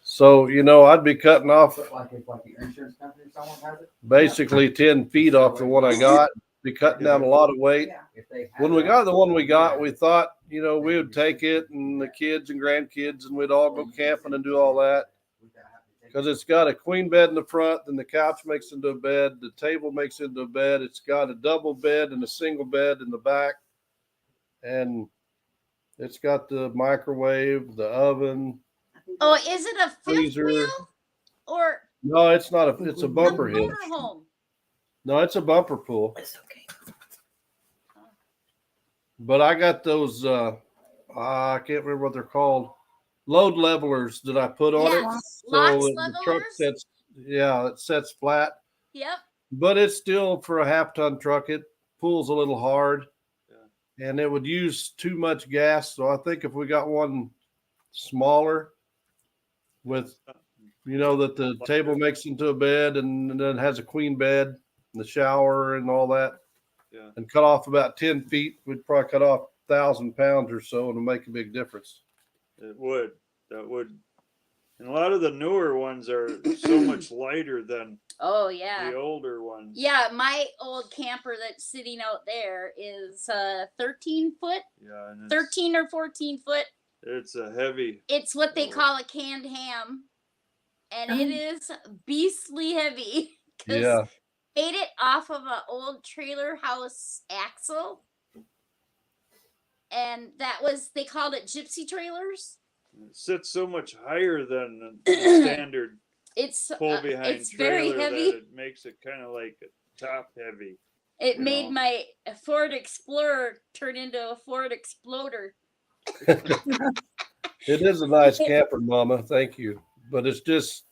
So, I'd be cutting off Like if your insurance company, someone has it. basically 10 feet off the one I got, be cutting down a lot of weight. Yeah. If they have When we it, got the one we got, we thought, we would take it and the kids and grandkids and we'd all go camping and do all that. because it's got a queen bed in the front, then the couch makes into a bed, the table makes into a bed. It's got a double bed and a single bed in the back, and it's got the microwave, the oven. Oh, is it a fifth Freezer. wheel or No, it's not a. It's a a bumper hitch. motorhome? No, it's a bumper pull. It's okay. But I got those. I can't remember what they're called. Load levelers that I put on it. Yes, So LOX the truck levelers. sets. Yeah, it sets flat. Yep. But it's still for a half-ton truck. It pulls a little hard, and it would use too much gas. So I think if we got one smaller, with that the table makes into a bed and then has a queen bed, and the shower and all that, Yeah. and cut off about 10 feet, we'd probably cut off 1,000 pounds or so, and it'll make a big difference. It would. That would. And a lot of the newer ones are so much lighter than Oh yeah. the older ones. Yeah, my old camper that's sitting out there is 13 foot, Yeah. And 13 or 14 foot. It's a heavy. It's what they Oh. call a canned ham, and it is beastly heavy. 'Cause Yeah. ate it off of an old trailer house axle, and they called it gypsy trailers. It sits so much higher than the standard It's pull behind it's very trailer heavy. that it makes it kind of like a top heavy. It you made know. my Ford Explorer turn into a Ford Exploder. It is a nice camper, Mama. Thank you. But it's just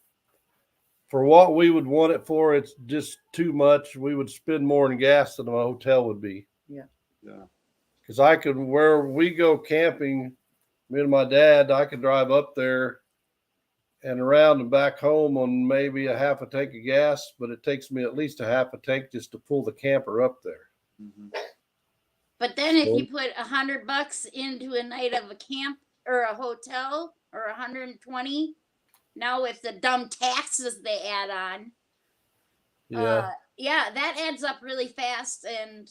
for what we would want it for, it's just too much. We would spend more in gas than a hotel would be. Yeah. Because where we go camping, me and my dad, I could drive up there and around and back home on maybe a half a tank of gas, but it takes me at least a half a tank just to pull the camper up there. Mm-hmm. But then if you put $100 into a night of a camp or a hotel, or 120, now with the dumb taxes they add on, Yeah. that adds up really fast. And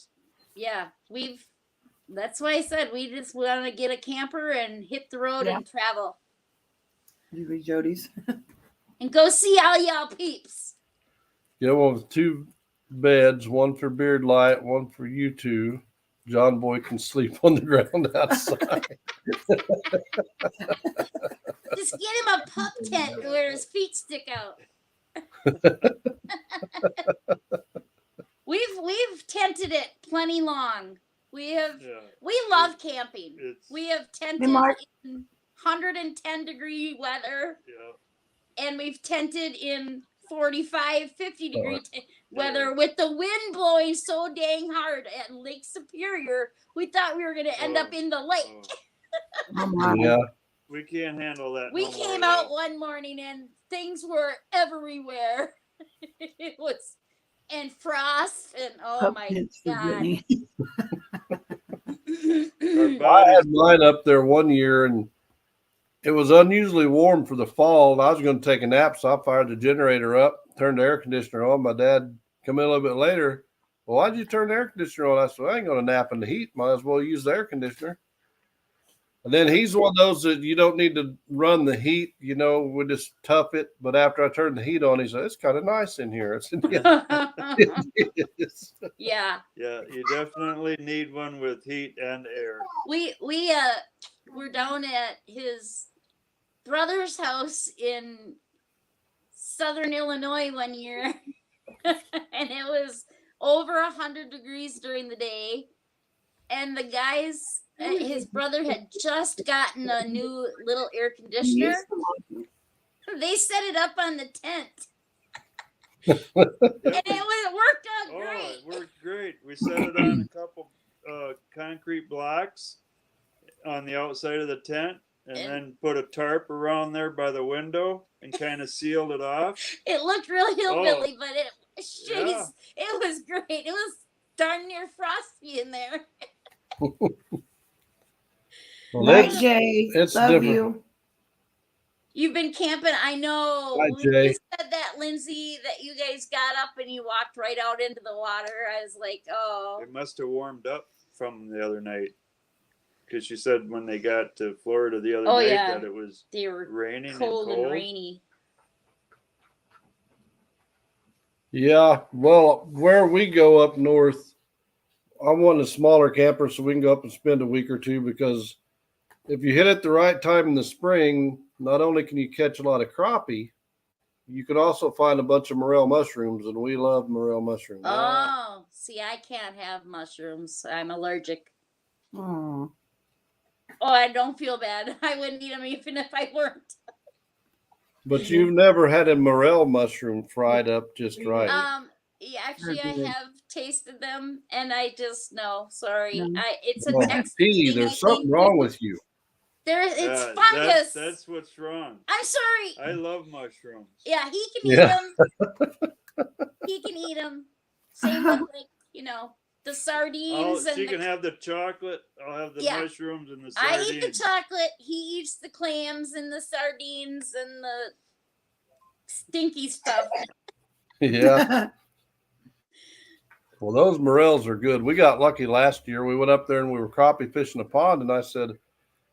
yeah, that's why I said we just want to get a camper and hit the road Yeah. and travel Did you read Jody's? and go see all y'all peeps. Get one with 2 beds, one for Beard Light, one for you two. John Boy can sleep on the ground outside. Just get him a pup tent where his feet stick out. We've tented it plenty long. We love camping. We have tented Mark. in 110 degree weather, Yeah. and we've tented in 45, 50 degree weather with the wind blowing so dang hard at Lake Superior. We thought we were going to end up in the lake. Oh, my. Yeah. We can't handle that. We no more, came out though. one morning and things were everywhere. It was, and frost, and oh Pup my tents for God. Brittany. Our I bodies- had mine up there one year, and it was unusually warm for the fall. And I was going to take a nap, so I fired the generator up, turned the air conditioner on. My dad come in a little bit later. Well, why'd you turn the air conditioner on? I said, I ain't going to nap in the heat. Might as well use the air conditioner. And then he's one of those that you don't need to run the heat. We just tough it. But after I turned the heat on, he said, it's kind of nice in here. I said, yeah, it is. Yeah, Yeah, you definitely need one with heat and air. we were down at his brother's house in southern Illinois one year, and it was over 100 degrees during the day, and the guys, his brother had just gotten a new little air conditioner. They set it up on the tent, and it worked out Oh, great. it worked great. We set it on a couple concrete blocks on the outside of the tent, and then put a tarp around there by the window and kind of sealed it off. It looked really hillbilly, but it was great. It was darn near frosty in there. Well, Night, that's- Jay. it's Love different. you. You've been camping, I know. Hi, When Jay. you said that, Lindsay, that you guys got up and you walked right out into the water, I was like, oh. It must have warmed up from the other night. Because she said when they got to Florida the other Oh, night yeah. that it was They were raining cold and cold. and rainy. Yeah, well, where we go up north, I want a smaller camper so we can go up and spend a week or two because if you hit it the right time in the spring, not only can you catch a lot of crappie, you could also find a bunch of morel mushrooms, and we love morel mushrooms. Oh, see, I can't have mushrooms. I'm allergic. Oh, Oh, I don't feel bad. I wouldn't eat them even if I weren't. But you've never had a morel mushroom fried up just right. Yeah, actually, They're I good. have tasted them, and I just no, sorry. No. It's a Oh, Texas P, thing, I there's something think. wrong with you. It's Yeah, fungus. That's what's wrong. I'm sorry. I love mushrooms. Yeah, he can Yeah. eat them. He can eat them. Same with the sardines She and can have the chocolate. I'll have the Yeah. mushrooms and the I sardines. eat the chocolate. He eats the clams and the sardines and the stinky stuff. Yeah. Well, those morels are good. We got lucky last year. We went up there and we were crappie fishing a pond, and I said,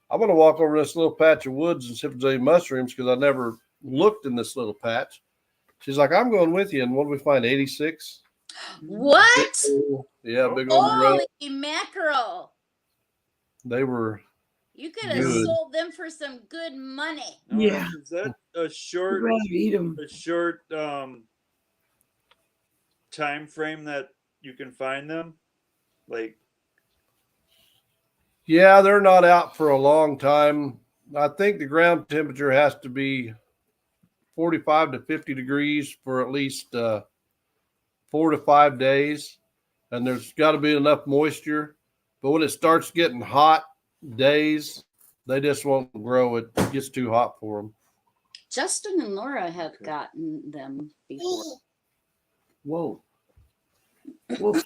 I'm going to walk over this little patch of woods and see if there's any mushrooms because I never looked in this little patch. She's like, I'm going with you. And what did we find? 86? What? Yeah, big old morel. Holy mackerel. They were, You could have Good. sold them for some good money. No, Yeah. Is that a I'd short rather eat them. time frame that you can find them? Like, yeah, they're not out for a long time. I think the ground temperature has to be 45 to 50 degrees for at least 4 to 5 days. And there's got to be enough moisture. But when it starts getting hot days, they just won't grow. It gets too hot for them. Justin and Laura have gotten them before. Whoa. Well,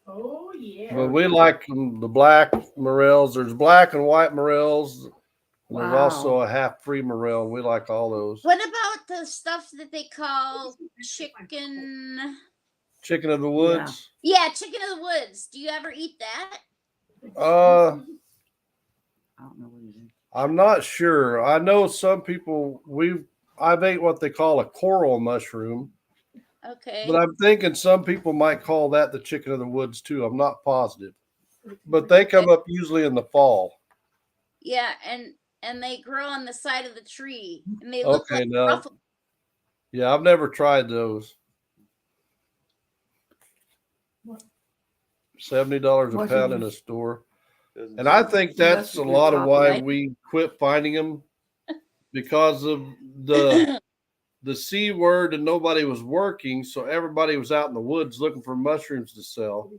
Oh, yeah. But we like the black morels. There's black and white morels. And there's Wow. also a half free morel. We like all those. What about the stuff that they call chicken? Chicken of the woods. Yeah, chicken of the woods. Do you ever eat that? Uh, I don't know what it is. I'm not sure. I know some people. I've ate what they call a coral mushroom, Okay. but I'm thinking some people might call that the chicken of the woods too. I'm not positive, but they come up usually in the fall. Yeah, and they grow on the side of the tree, and they look Okay, like no. ruffles. Yeah, I've never tried those. $70 a What pound is in it? a store. doesn't And I sound- think Yeah, that's that's a a good lot of thought, why right? we quit finding them because of the C word and nobody was working. So everybody was out in the woods looking for mushrooms to sell.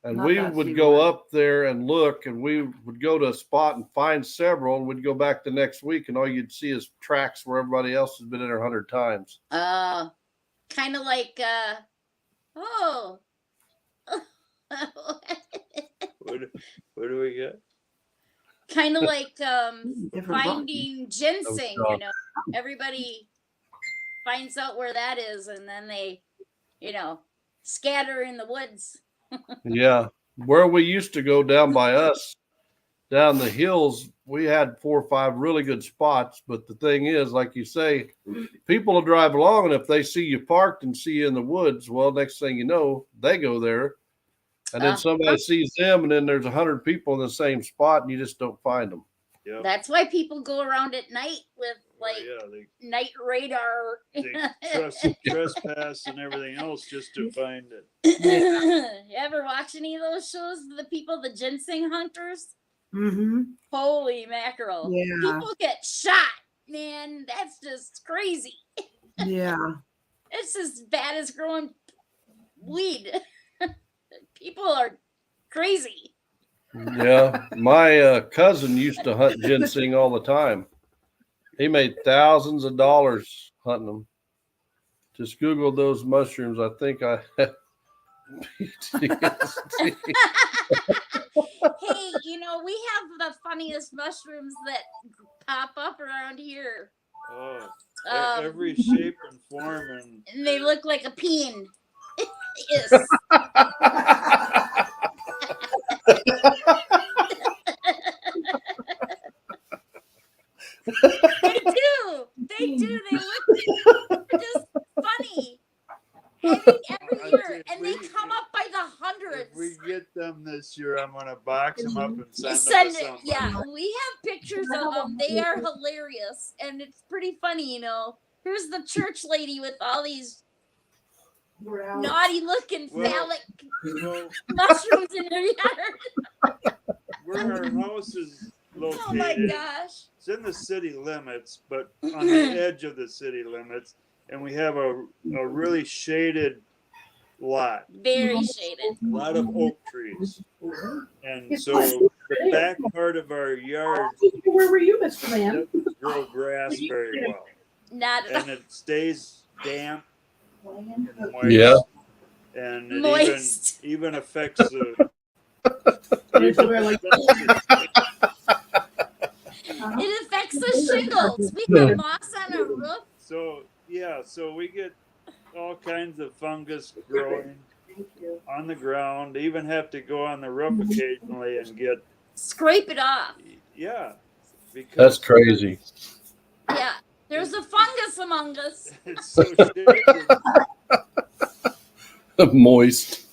And Not we that would C go word. up there and look, and we would go to a spot and find several, and we'd go back the next week, and all you'd see is tracks where everybody else has been in there 100 times. Kind of like oh. What do we get? Kind of like Different broccoli. finding ginseng, That was you know. Everybody finds out where that is, and then they, scatter in the woods. Yeah. Where we used to go down by us, down the hills, we had 4 or 5 really good spots. But the thing is, like you say, people will drive along, and if they see you parked and see you in the woods, well, next thing you know, they go there. And then somebody sees them, and then there's 100 people in the same spot, and you just don't find them. Yep. That's why people go around at night with Well, night radar. they trespass and everything else just to find it. You ever watch any of those shows? The ginseng hunters? Mm-hmm. Holy mackerel. Yeah. People get shot, man. That's just crazy. Yeah. It's as bad as growing weed. People are crazy. Yeah. My cousin used to hunt ginseng all the time. He made thousands of dollars hunting them. Just Google those mushrooms. I think I have PTSD. Hey, we have the funniest mushrooms that pop up around here. Oh, Um, every shape and form and And they look like a peen. Yes. They do. They every year, If and they we- come up by the hundreds. If we get them this year, I'm gonna box them up and You send them send to it, somebody. yeah. We have pictures of them. They are hilarious, and it's pretty funny, you know. Here's the church lady with all these We're out. naughty-looking Well- phallic Well, mushrooms in their yard. where our house is located, Oh my gosh! it's in the city limits, but on the edge of the city limits, and we have a really shaded lot, Very shaded. a lot of oak trees, and so the back part of our yard Where were you, Mr. Man? doesn't grow grass very well, Not at all. and it stays damp and moist. Yeah. And it Moist. even affects the. It affects the shingles. We got moss on our roof. So yeah, so we get all kinds of fungus growing on the ground. Even have to go on the roof occasionally and get Scrape it off. yeah. Because That's crazy. Yeah. There's a fungus among us. It's so shaded. Moist.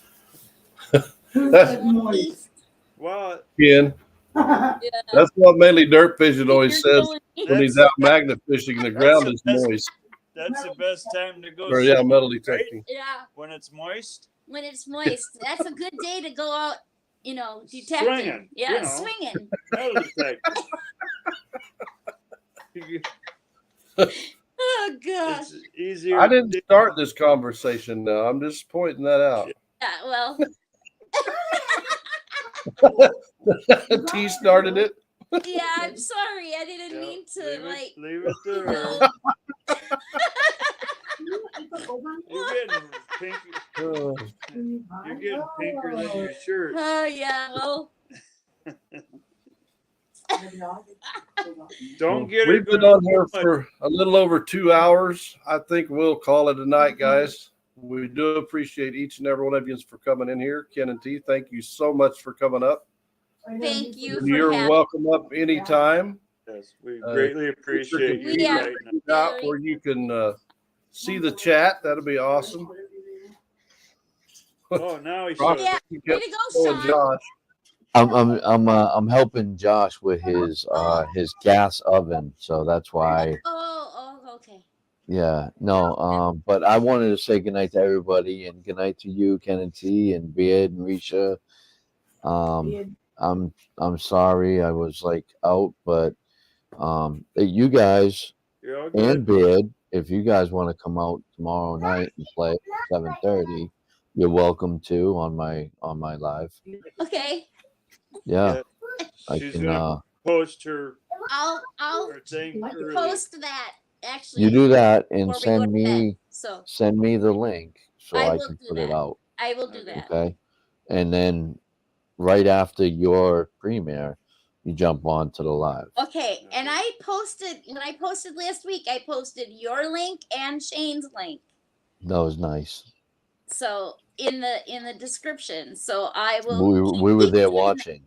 That's Moist. Well, Ken. Yeah. That's what mainly Dirt Vision always You're says going- when he's out magnet fishing. The ground is moist. that's the best time to go. Or yeah, swimming, metal right? detecting. Yeah. When it's moist. When it's moist. That's a good day to go out, you know, detecting. Swinging, Yeah, you know. swinging. Metal detecting. Oh gosh. It's easier. I didn't start this conversation now. I'm just pointing that out. Yeah, well, T started it. yeah, I'm sorry. I didn't Yeah, mean to leave it to you her. know. You're getting pink. Oh, You're getting pinker than your shirt. Oh yeah, well, Don't get We've it been going on here too much. for a little over 2 hours. I think we'll call it a night, guys. We do appreciate each and every one of you for coming in here. Ken and T, thank you so much for coming up. thank you for You're having welcome up anytime. Yes, we Uh, greatly appreciate you We are- right now. Out where you can see the chat. That'll be awesome. Oh, now he Rock, shows. Yeah. you Way get to go, going, Sean. Josh. I'm helping Josh with his gas oven, so that's why. Oh, okay. Yeah, no, but I wanted to say goodnight to everybody and goodnight to you, Ken and T, and Beard and Risha. I'm sorry I was like out, but you guys You're all and good. Beard, if you guys want to come out tomorrow night and play at 7:30, you're welcome to on my live. Okay. Yeah, I She's can. gonna post her I'll thing early. post that actually. You do that and before we go send to me bed. So send me the link so I I will can do put it that. out. I will do that. Okay, and then right after your premiere, you jump on to the live. Okay. And I posted when I posted last week, I posted your link and Shane's link. That was nice. So in the description. So I will We were keep there doing that. watching.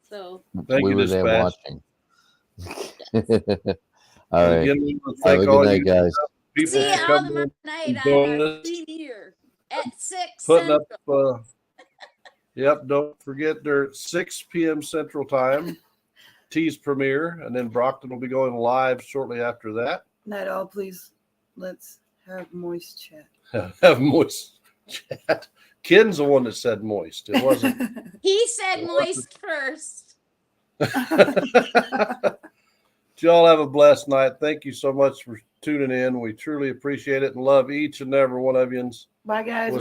So Thank we you, were there Dispatch. watching. All And right. again, we want to Have a thank good all night, you guys. people see you for all coming tomorrow in, night on joining our us. premiere at 6 putting Central. up. Yep, don't forget they're at 6 p.m. Central Time. T's premiere, and then Brockton will be going live shortly after that. Night all, please. Let's have moist chat. Have moist chat. Ken's the one that said moist. It wasn't. He said moist first. Y'all have a blessed night. Thank you so much for tuning in. We truly appreciate it and love each and every one of you. Bye, guys. We'll We